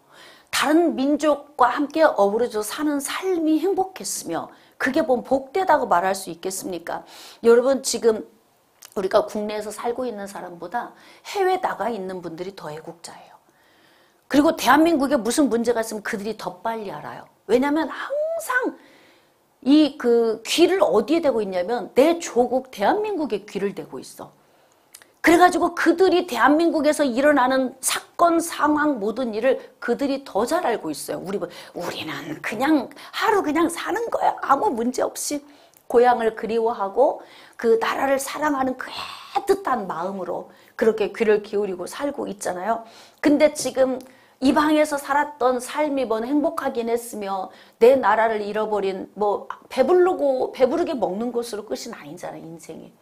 다른 민족과 함께 어우러져 사는 삶이 행복했으며 그게 뭐 복되다고 말할 수 있겠습니까? 여러분, 지금 우리가 국내에서 살고 있는 사람보다 해외 나가 있는 분들이 더 애국자예요. 그리고 대한민국에 무슨 문제가 있으면 그들이 더 빨리 알아요. 왜냐하면 항상 귀를 어디에 대고 있냐면 내 조국 대한민국에 귀를 대고 있어. 그래가지고 그들이 대한민국에서 일어나는 사건, 상황, 모든 일을 그들이 더 잘 알고 있어요. 우리는 그냥 하루 그냥 사는 거야. 아무 문제 없이 고향을 그리워하고 그 나라를 사랑하는 그 애틋한 마음으로 그렇게 귀를 기울이고 살고 있잖아요. 근데 지금 이방에서 살았던 삶이 행복하긴 했으며 내 나라를 잃어버린 배부르게 먹는 것으로 끝이 아니잖아요, 인생이.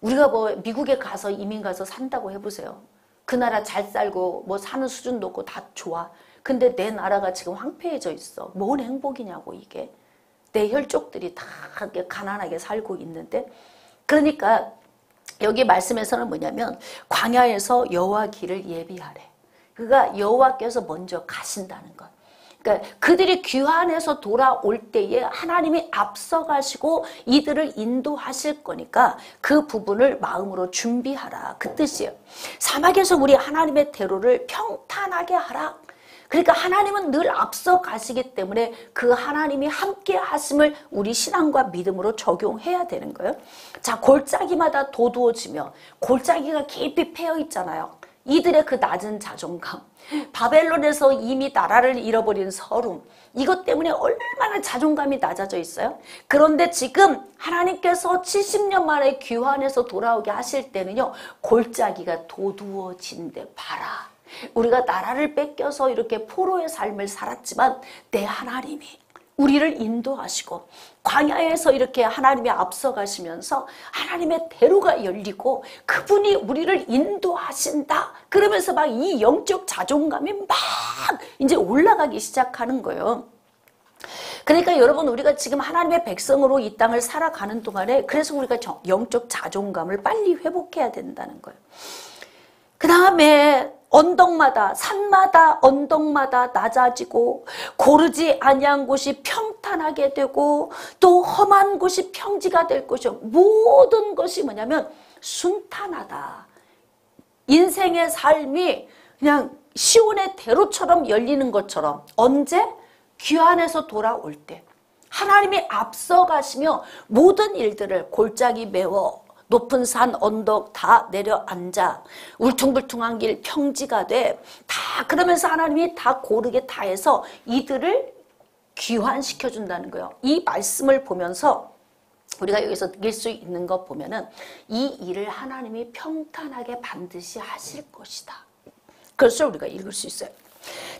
우리가 미국에 가서 이민 가서 산다고 해보세요. 그 나라 잘 살고 사는 수준 높고 다 좋아. 근데 내 나라가 지금 황폐해져 있어. 뭔 행복이냐고 이게. 내 혈족들이 다 가난하게 살고 있는데. 그러니까 여기 말씀에서는 뭐냐면 광야에서 여호와 길을 예비하래. 그가 여호와께서 먼저 가신다는 것. 그러니까 그들이 귀환해서 돌아올 때에 하나님이 앞서가시고 이들을 인도하실 거니까 그 부분을 마음으로 준비하라. 그 뜻이에요. 사막에서 우리 하나님의 대로를 평탄하게 하라. 그러니까 하나님은 늘 앞서 가시기 때문에 그 하나님이 함께 하심을 우리 신앙과 믿음으로 적용해야 되는 거예요. 자, 골짜기마다 도두어지며 골짜기가 깊이 패여 있잖아요. 이들의 그 낮은 자존감, 바벨론에서 이미 나라를 잃어버린 서름, 이것 때문에 얼마나 자존감이 낮아져 있어요. 그런데 지금 하나님께서 70년 만에 귀환해서 돌아오게 하실 때는요, 골짜기가 도두어진대. 봐라, 우리가 나라를 뺏겨서 이렇게 포로의 삶을 살았지만 내 하나님이 우리를 인도하시고 광야에서 이렇게 하나님이 앞서가시면서 하나님의 대로가 열리고 그분이 우리를 인도하신다. 그러면서 막 이 영적 자존감이 막 이제 올라가기 시작하는 거예요. 그러니까 여러분, 우리가 지금 하나님의 백성으로 이 땅을 살아가는 동안에 그래서 우리가 영적 자존감을 빨리 회복해야 된다는 거예요. 그 다음에 언덕마다, 산마다, 언덕마다 낮아지고 고르지 아니한 곳이 평탄하게 되고 또 험한 곳이 평지가 될 것이요. 모든 것이 뭐냐면 순탄하다. 인생의 삶이 그냥 시온의 대로처럼 열리는 것처럼 언제? 귀환해서 돌아올 때 하나님이 앞서가시며 모든 일들을 골짜기 메워 높은 산 언덕 다 내려앉아 울퉁불퉁한 길 평지가 돼 다 그러면서 하나님이 다 고르게 다 해서 이들을 귀환시켜 준다는 거예요. 이 말씀을 보면서 우리가 여기서 느낄 수 있는 것 보면은 이 일을 하나님이 평탄하게 반드시 하실 것이다. 그것을 우리가 읽을 수 있어요.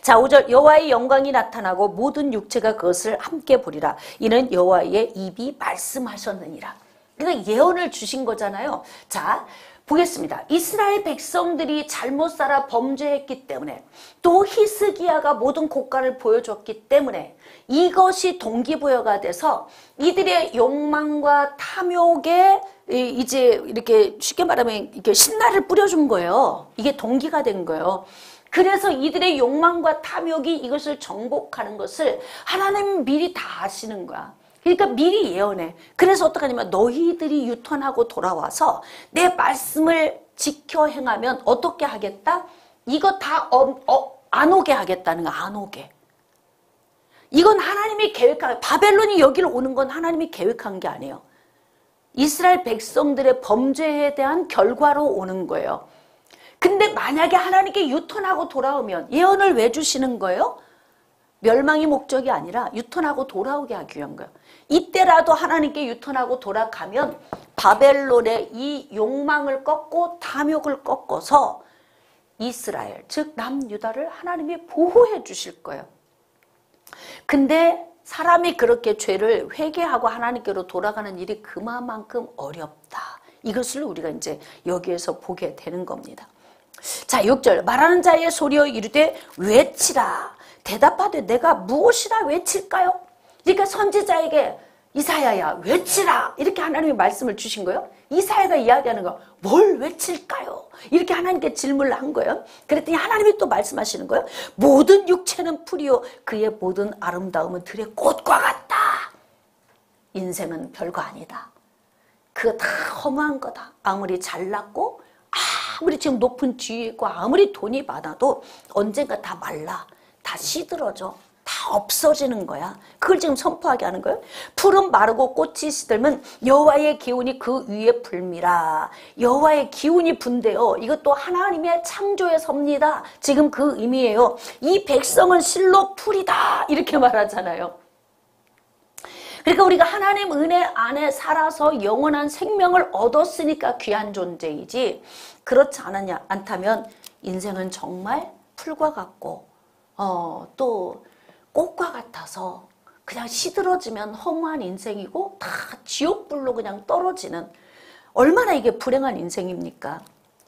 자, 5절 여호와의 영광이 나타나고 모든 육체가 그것을 함께 보리라. 이는 여호와의 입이 말씀하셨느니라. 그러니까 예언을 주신 거잖아요. 자, 보겠습니다. 이스라엘 백성들이 잘못 살아 범죄했기 때문에 또 히스기야가 모든 고가를 보여줬기 때문에 이것이 동기부여가 돼서 이들의 욕망과 탐욕에 이제 이렇게 쉽게 말하면 이렇게 신나를 뿌려준 거예요. 이게 동기가 된 거예요. 그래서 이들의 욕망과 탐욕이 이것을 정복하는 것을 하나님 미리 다 아시는 거야. 그러니까 미리 예언해. 그래서 어떡하냐면 너희들이 유턴하고 돌아와서 내 말씀을 지켜 행하면 어떻게 하겠다? 이거 다 안 오게 하겠다는 거야. 안 오게. 이건 하나님이 계획한, 바벨론이 여기를 오는 건 하나님이 계획한 게 아니에요. 이스라엘 백성들의 범죄에 대한 결과로 오는 거예요. 근데 만약에 하나님께 유턴하고 돌아오면 예언을 왜 주시는 거예요? 멸망이 목적이 아니라 유턴하고 돌아오게 하기 위한 거예요. 이때라도 하나님께 유턴하고 돌아가면 바벨론의 이 욕망을 꺾고 탐욕을 꺾어서 이스라엘, 즉 남유다를 하나님이 보호해 주실 거예요. 근데 사람이 그렇게 죄를 회개하고 하나님께로 돌아가는 일이 그만큼 어렵다. 이것을 우리가 이제 여기에서 보게 되는 겁니다. 자, 6절 말하는 자의 소리여 이르되 외치라. 대답하되 내가 무엇이라 외칠까요? 그러니까 선지자에게 이사야야 외치라 이렇게 하나님이 말씀을 주신 거예요. 이사야가 이야기하는 거 뭘 외칠까요? 이렇게 하나님께 질문을 한 거예요. 그랬더니 하나님이 또 말씀하시는 거예요. 모든 육체는 풀이요 그의 모든 아름다움은 들의 꽃과 같다. 인생은 별거 아니다. 그거 다 허무한 거다. 아무리 잘났고 아무리 지금 높은 지위에 있고 아무리 돈이 많아도 언젠가 다 말라. 다 시들어져. 다 없어지는 거야. 그걸 지금 선포하게 하는 거예요. 풀은 마르고 꽃이 시들면 여호와의 기운이 그 위에 불미라. 여호와의 기운이 분대요. 이것도 하나님의 창조의 섭니다. 지금 그 의미예요. 이 백성은 실로 풀이다. 이렇게 말하잖아요. 그러니까 우리가 하나님 은혜 안에 살아서 영원한 생명을 얻었으니까 귀한 존재이지 그렇지 않다면 인생은 정말 풀과 같고 또 꽃과 같아서 그냥 시들어지면 허무한 인생이고 다 지옥불로 그냥 떨어지는 얼마나 이게 불행한 인생입니까?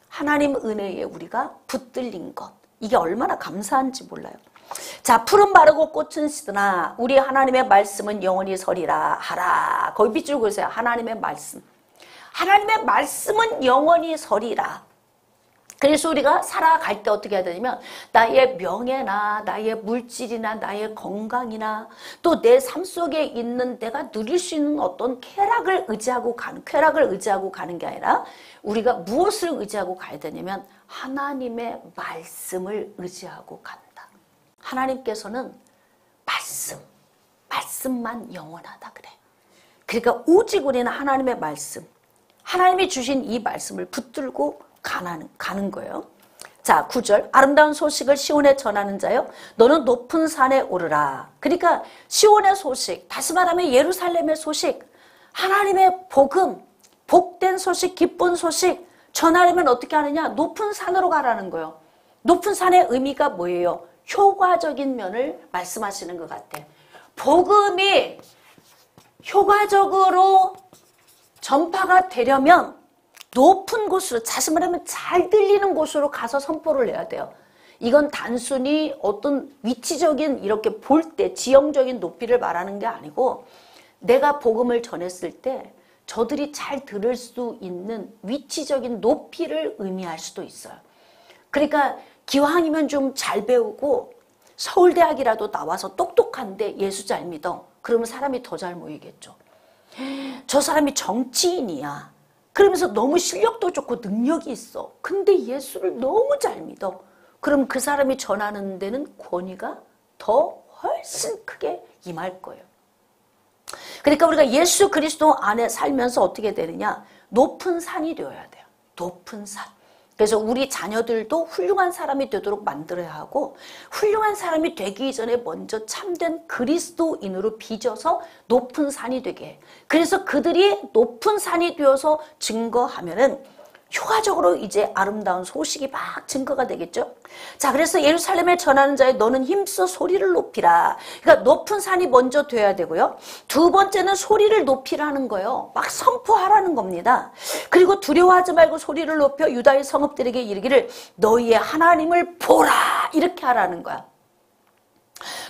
하나님 은혜에 우리가 붙들린 것 이게 얼마나 감사한지 몰라요. 자, 풀은 마르고 꽃은 시드나 우리 하나님의 말씀은 영원히 서리라 하라. 거기 밑줄 그으세요. 하나님의 말씀. 하나님의 말씀은 영원히 서리라. 그래서 우리가 살아갈 때 어떻게 해야 되냐면 나의 명예나 나의 물질이나 나의 건강이나 또 내 삶 속에 있는 내가 누릴 수 있는 어떤 쾌락을 의지하고 가는 게 아니라 우리가 무엇을 의지하고 가야 되냐면 하나님의 말씀을 의지하고 간다. 하나님께서는 말씀만 영원하다 그래. 그러니까 오직 우리는 하나님의 말씀, 하나님이 주신 이 말씀을 붙들고 가는 거예요. 자, 9절. 아름다운 소식을 시온에 전하는 자여 너는 높은 산에 오르라. 그러니까 시온의 소식, 다시 말하면 예루살렘의 소식, 하나님의 복음, 복된 소식, 기쁜 소식 전하려면 어떻게 하느냐? 높은 산으로 가라는 거예요. 높은 산의 의미가 뭐예요? 효과적인 면을 말씀하시는 것 같아. 복음이 효과적으로 전파가 되려면 높은 곳으로, 다시 말하면 잘 들리는 곳으로 가서 선포를 해야 돼요. 이건 단순히 어떤 위치적인 이렇게 볼 때 지형적인 높이를 말하는 게 아니고 내가 복음을 전했을 때 저들이 잘 들을 수 있는 위치적인 높이를 의미할 수도 있어요. 그러니까 기왕이면 좀 잘 배우고 서울대학이라도 나와서 똑똑한데 예수 잘 믿어. 그러면 사람이 더 잘 모이겠죠. 저 사람이 정치인이야. 그러면서 너무 실력도 좋고 능력이 있어. 근데 예수를 너무 잘 믿어. 그럼 그 사람이 전하는 데는 권위가 더 훨씬 크게 임할 거예요. 그러니까 우리가 예수 그리스도 안에 살면서 어떻게 되느냐? 높은 산이 되어야 돼요. 높은 산. 그래서 우리 자녀들도 훌륭한 사람이 되도록 만들어야 하고 훌륭한 사람이 되기 전에 먼저 참된 그리스도인으로 빚어서 높은 산이 되게 해. 그래서 그들이 높은 산이 되어서 증거하면은 효과적으로 이제 아름다운 소식이 막 증거가 되겠죠. 자, 그래서 예루살렘에 전하는 자에 너는 힘써 소리를 높이라. 그러니까 높은 산이 먼저 돼야 되고요. 두 번째는 소리를 높이라는 거예요. 막 선포하라는 겁니다. 그리고 두려워하지 말고 소리를 높여 유다의 성읍들에게 이르기를 너희의 하나님을 보라. 이렇게 하라는 거야.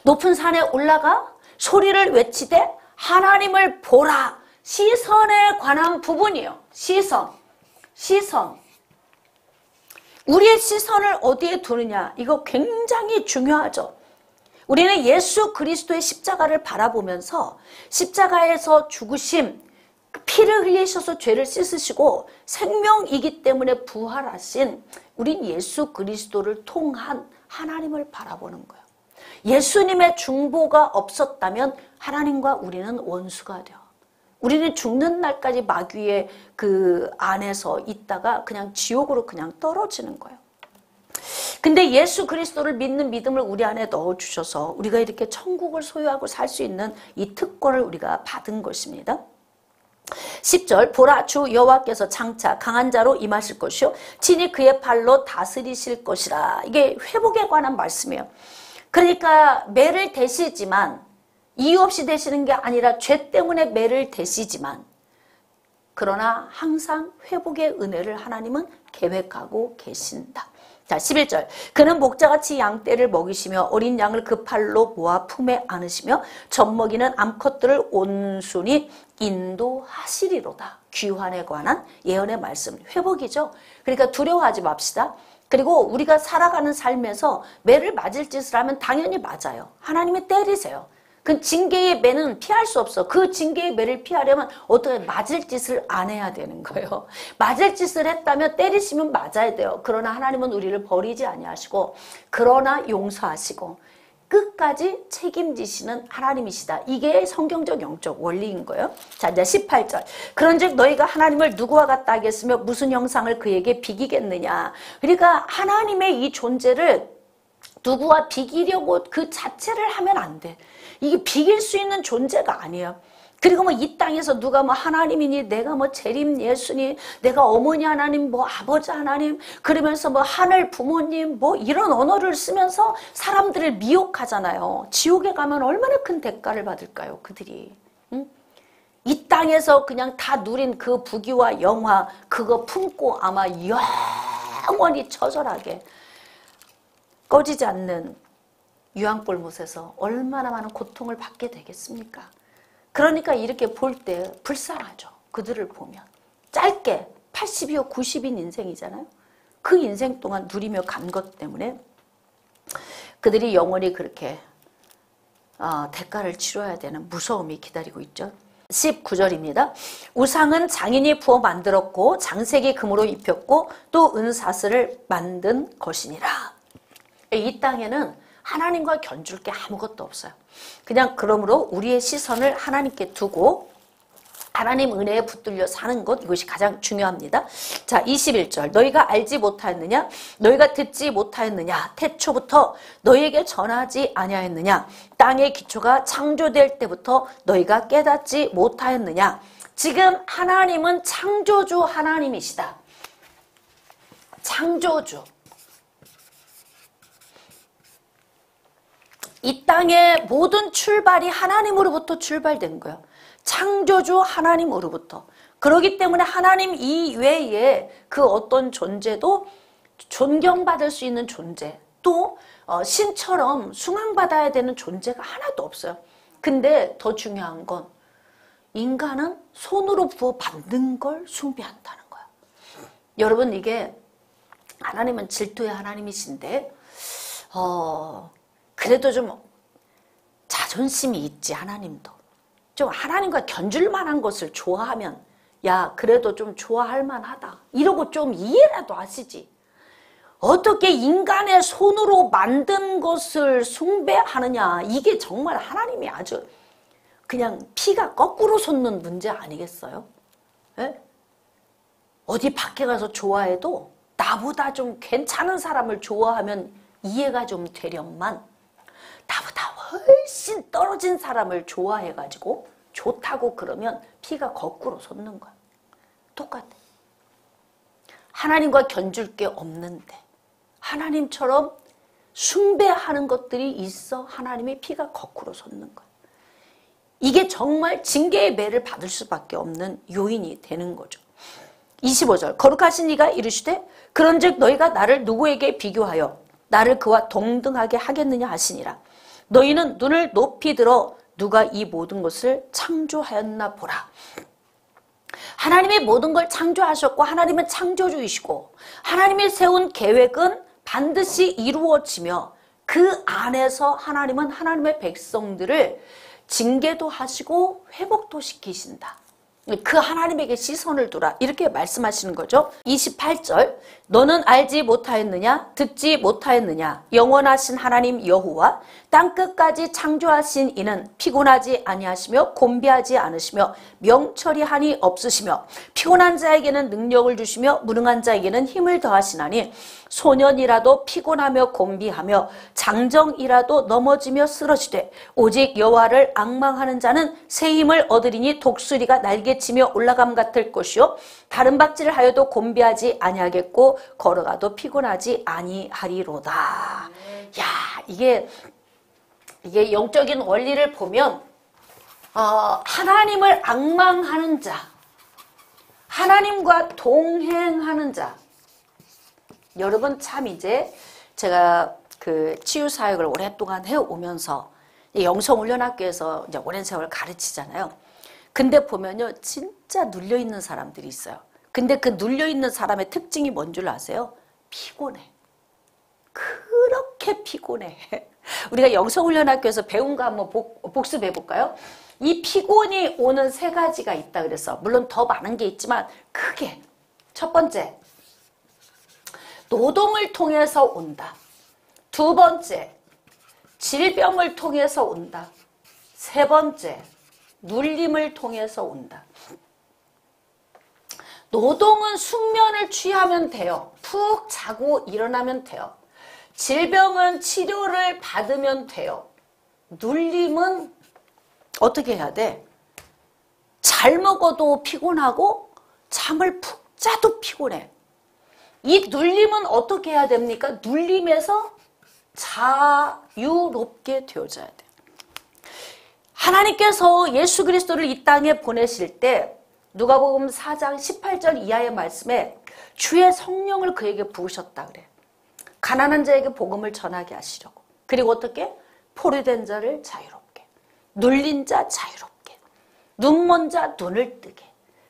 높은 산에 올라가 소리를 외치되 하나님을 보라. 시선에 관한 부분이에요. 시선. 우리의 시선을 어디에 두느냐, 이거 굉장히 중요하죠. 우리는 예수 그리스도의 십자가를 바라보면서 십자가에서 죽으심, 피를 흘리셔서 죄를 씻으시고 생명이기 때문에 부활하신 우린 예수 그리스도를 통한 하나님을 바라보는 거예요. 예수님의 중보가 없었다면 하나님과 우리는 원수가 돼요. 우리는 죽는 날까지 마귀의 그 안에서 있다가 그냥 지옥으로 그냥 떨어지는 거예요. 근데 예수 그리스도를 믿는 믿음을 우리 안에 넣어주셔서 우리가 이렇게 천국을 소유하고 살 수 있는 이 특권을 우리가 받은 것입니다. 10절 보라 주 여호와께서 장차 강한 자로 임하실 것이요 친히 그의 팔로 다스리실 것이라. 이게 회복에 관한 말씀이에요. 그러니까 매를 대시지만 이유 없이 되시는 게 아니라 죄 때문에 매를 대시지만 그러나 항상 회복의 은혜를 하나님은 계획하고 계신다. 자, 11절 그는 목자같이 양떼를 먹이시며 어린 양을 그 팔로 모아 품에 안으시며 젖먹이는 암컷들을 온순히 인도하시리로다. 귀환에 관한 예언의 말씀, 회복이죠. 그러니까 두려워하지 맙시다. 그리고 우리가 살아가는 삶에서 매를 맞을 짓을 하면 당연히 맞아요. 하나님이 때리세요. 그 징계의 매는 피할 수 없어. 그 징계의 매를 피하려면 어떻게 맞을 짓을 안 해야 되는 거예요. 맞을 짓을 했다면 때리시면 맞아야 돼요. 그러나 하나님은 우리를 버리지 아니하시고 그러나 용서하시고 끝까지 책임지시는 하나님이시다. 이게 성경적 영적 원리인 거예요. 자, 이제 18절. 그런즉 너희가 하나님을 누구와 같다 하겠으며 무슨 형상을 그에게 비기겠느냐. 그러니까 하나님의 이 존재를 누구와 비기려고 그 자체를 하면 안 돼. 이게 비길 수 있는 존재가 아니에요. 그리고 뭐 이 땅에서 누가 뭐 하나님이니 내가 뭐 재림 예수니 내가 어머니 하나님 뭐 아버지 하나님 그러면서 뭐 하늘 부모님 뭐 이런 언어를 쓰면서 사람들을 미혹하잖아요. 지옥에 가면 얼마나 큰 대가를 받을까요? 그들이. 응? 이 땅에서 그냥 다 누린 그 부귀와 영화 그거 품고 아마 영원히 처절하게 꺼지지 않는 유황불못에서 얼마나 많은 고통을 받게 되겠습니까? 그러니까 이렇게 볼 때 불쌍하죠. 그들을 보면. 짧게 80이요 90인 인생이잖아요. 그 인생 동안 누리며 간 것 때문에 그들이 영원히 그렇게 대가를 치러야 되는 무서움이 기다리고 있죠. 19절입니다. 우상은 장인이 부어 만들었고 장색이 금으로 입혔고 또 은사슬을 만든 것이니라. 이 땅에는 하나님과 견줄 게 아무것도 없어요. 그냥 그러므로 우리의 시선을 하나님께 두고 하나님 은혜에 붙들려 사는 것, 이것이 가장 중요합니다. 자, 21절. 너희가 알지 못하였느냐? 너희가 듣지 못하였느냐? 태초부터 너희에게 전하지 아니하였느냐? 땅의 기초가 창조될 때부터 너희가 깨닫지 못하였느냐? 지금 하나님은 창조주 하나님이시다. 창조주. 이 땅의 모든 출발이 하나님으로부터 출발된 거예요. 창조주 하나님으로부터. 그렇기 때문에 하나님 이외에 그 어떤 존재도 존경받을 수 있는 존재, 또 신처럼 숭앙받아야 되는 존재가 하나도 없어요. 근데 더 중요한 건 인간은 손으로 부어 받는 걸 숭배한다는 거야. 여러분, 이게 하나님은 질투의 하나님이신데 그래도 좀 자존심이 있지. 하나님도 좀 하나님과 견줄 만한 것을 좋아하면 야, 그래도 좀 좋아할 만하다 이러고 좀 이해라도 하시지. 어떻게 인간의 손으로 만든 것을 숭배하느냐. 이게 정말 하나님이 아주 그냥 피가 거꾸로 솟는 문제 아니겠어요? 에? 어디 밖에 가서 좋아해도 나보다 좀 괜찮은 사람을 좋아하면 이해가 좀 되련만, 나보다 훨씬 떨어진 사람을 좋아해가지고 좋다고 그러면 피가 거꾸로 솟는 거야. 똑같아. 하나님과 견줄 게 없는데 하나님처럼 숭배하는 것들이 있어 하나님의 피가 거꾸로 솟는 거야. 이게 정말 징계의 매를 받을 수밖에 없는 요인이 되는 거죠. 25절. 거룩하신 이가 이르시되 그런즉 너희가 나를 누구에게 비교하여 나를 그와 동등하게 하겠느냐 하시니라. 너희는 눈을 높이 들어 누가 이 모든 것을 창조하였나 보라. 하나님의 모든 걸 창조하셨고 하나님은 창조주이시고 하나님이 세운 계획은 반드시 이루어지며 그 안에서 하나님은 하나님의 백성들을 징계도 하시고 회복도 시키신다. 그 하나님에게 시선을 두라 이렇게 말씀하시는 거죠. 28절. 너는 알지 못하였느냐? 듣지 못하였느냐? 영원하신 하나님 여호와 땅끝까지 창조하신 이는 피곤하지 아니하시며 곤비하지 않으시며 명철이 없으시며 피곤한 자에게는 능력을 주시며 무능한 자에게는 힘을 더하시나니 소년이라도 피곤하며 곤비하며 장정이라도 넘어지며 쓰러지되 오직 여호와를 앙망하는 자는 새 힘을 얻으리니 독수리가 날개치며 올라감 같을 것이요 다른 박질을 하여도 곤비하지 아니하겠고 걸어가도 피곤하지 아니하리로다. 야, 이게 영적인 원리를 보면 하나님을 앙망하는 자, 하나님과 동행하는 자. 여러분 참 이제 제가 그 치유사역을 오랫동안 해오면서 영성훈련학교에서 이제 오랜 세월 가르치잖아요. 근데 보면요, 진짜 눌려있는 사람들이 있어요. 근데 그 눌려있는 사람의 특징이 뭔 줄 아세요? 피곤해. 그렇게 피곤해. 우리가 영성훈련학교에서 배운 거 한번 복습해 볼까요? 이 피곤이 오는 세 가지가 있다 그래서, 물론 더 많은 게 있지만 크게 첫 번째, 노동을 통해서 온다. 두 번째, 질병을 통해서 온다. 세 번째, 눌림을 통해서 온다. 노동은 숙면을 취하면 돼요. 푹 자고 일어나면 돼요. 질병은 치료를 받으면 돼요. 눌림은 어떻게 해야 돼? 잘 먹어도 피곤하고 잠을 푹 자도 피곤해. 이 눌림은 어떻게 해야 됩니까? 눌림에서 자유롭게 되어져야 돼. 하나님께서 예수 그리스도를 이 땅에 보내실 때 누가복음 4장 18절 이하의 말씀에 주의 성령을 그에게 부으셨다 그래. 가난한 자에게 복음을 전하게 하시려고. 그리고 어떻게? 포로된 자를 자유롭게, 눌린 자 자유롭게, 눈먼 자 눈을 뜨게,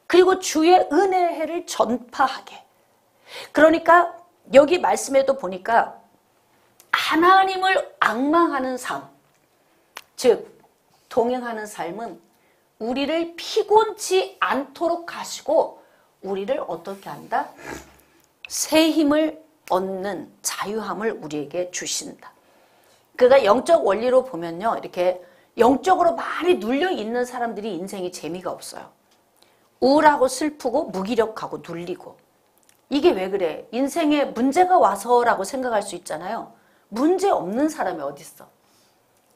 그리고 주의 은혜의 해를 전파하게. 그러니까 여기 말씀에도 보니까 하나님을 앙망하는 삶, 즉 동행하는 삶은 우리를 피곤치 않도록 하시고 우리를 어떻게 한다? 새 힘을 얻는 자유함을 우리에게 주신다. 그러니까 영적 원리로 보면요, 이렇게 영적으로 많이 눌려 있는 사람들이 인생이 재미가 없어요. 우울하고 슬프고 무기력하고 눌리고. 이게 왜 그래? 인생에 문제가 와서라고 생각할 수 있잖아요. 문제 없는 사람이 어디 있어?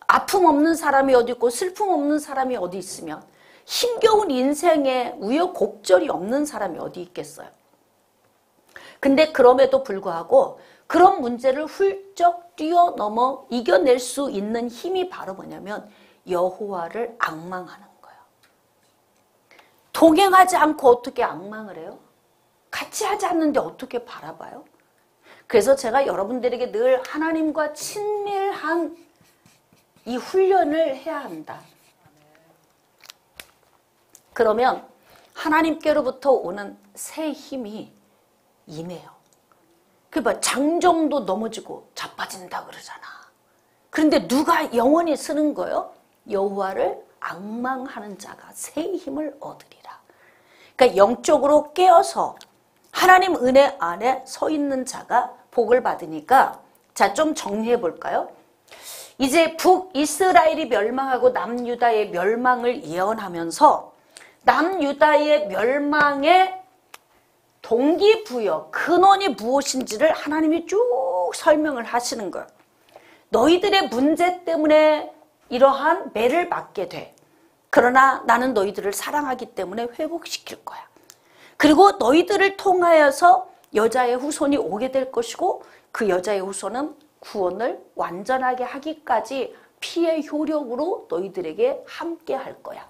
아픔 없는 사람이 어디 있고 슬픔 없는 사람이 어디 있으면 힘겨운 인생에 우여곡절이 없는 사람이 어디 있겠어요? 근데 그럼에도 불구하고 그런 문제를 훌쩍 뛰어넘어 이겨낼 수 있는 힘이 바로 뭐냐면 여호와를 앙망하는 거예요. 동행하지 않고 어떻게 앙망을 해요? 같이 하지 않는데 어떻게 바라봐요? 그래서 제가 여러분들에게 늘 하나님과 친밀한 이 훈련을 해야 한다. 그러면 하나님께로부터 오는 새 힘이 임해요. 그러니까 장정도 넘어지고 자빠진다 그러잖아. 그런데 누가 영원히 쓰는 거예요? 여호와를 앙망하는 자가 새 힘을 얻으리라. 그러니까 영적으로 깨어서 하나님 은혜 안에 서 있는 자가 복을 받으니까 자, 좀 정리해 볼까요? 이제 북이스라엘이 멸망하고 남유다의 멸망을 예언하면서 남유다의 멸망의 동기부여, 근원이 무엇인지를 하나님이 쭉 설명을 하시는 거예요. 너희들의 문제 때문에 이러한 매를 맞게 돼. 그러나 나는 너희들을 사랑하기 때문에 회복시킬 거야. 그리고 너희들을 통하여서 여자의 후손이 오게 될 것이고 그 여자의 후손은 구원을 완전하게 하기까지 피의 효력으로 너희들에게 함께 할 거야.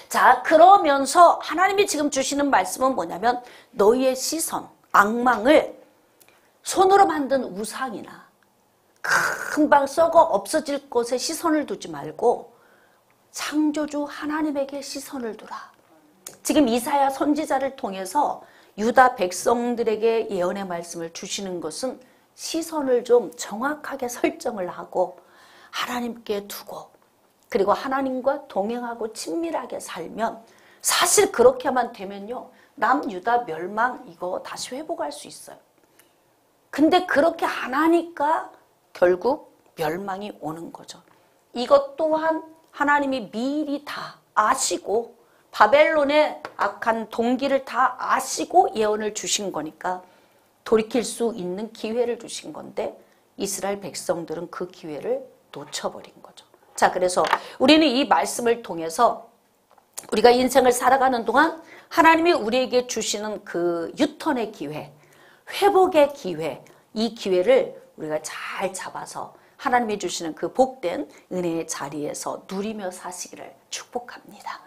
자, 그러면서 하나님이 지금 주시는 말씀은 뭐냐면 너희의 시선, 앙망을 손으로 만든 우상이나 금방 썩어 없어질 것에 시선을 두지 말고 창조주 하나님에게 시선을 두라. 지금 이사야 선지자를 통해서 유다 백성들에게 예언의 말씀을 주시는 것은 시선을 좀 정확하게 설정을 하고 하나님께 두고 그리고 하나님과 동행하고 친밀하게 살면 사실 그렇게만 되면요. 남유다 멸망 이거 다시 회복할 수 있어요. 근데 그렇게 안 하니까 결국 멸망이 오는 거죠. 이것 또한 하나님이 미리 다 아시고 바벨론의 악한 동기를 다 아시고 예언을 주신 거니까 돌이킬 수 있는 기회를 주신 건데 이스라엘 백성들은 그 기회를 놓쳐버린 거죠. 자, 그래서 우리는 이 말씀을 통해서 우리가 인생을 살아가는 동안 하나님이 우리에게 주시는 그 유턴의 기회, 회복의 기회, 이 기회를 우리가 잘 잡아서 하나님이 주시는 그 복된 은혜의 자리에서 누리며 사시기를 축복합니다.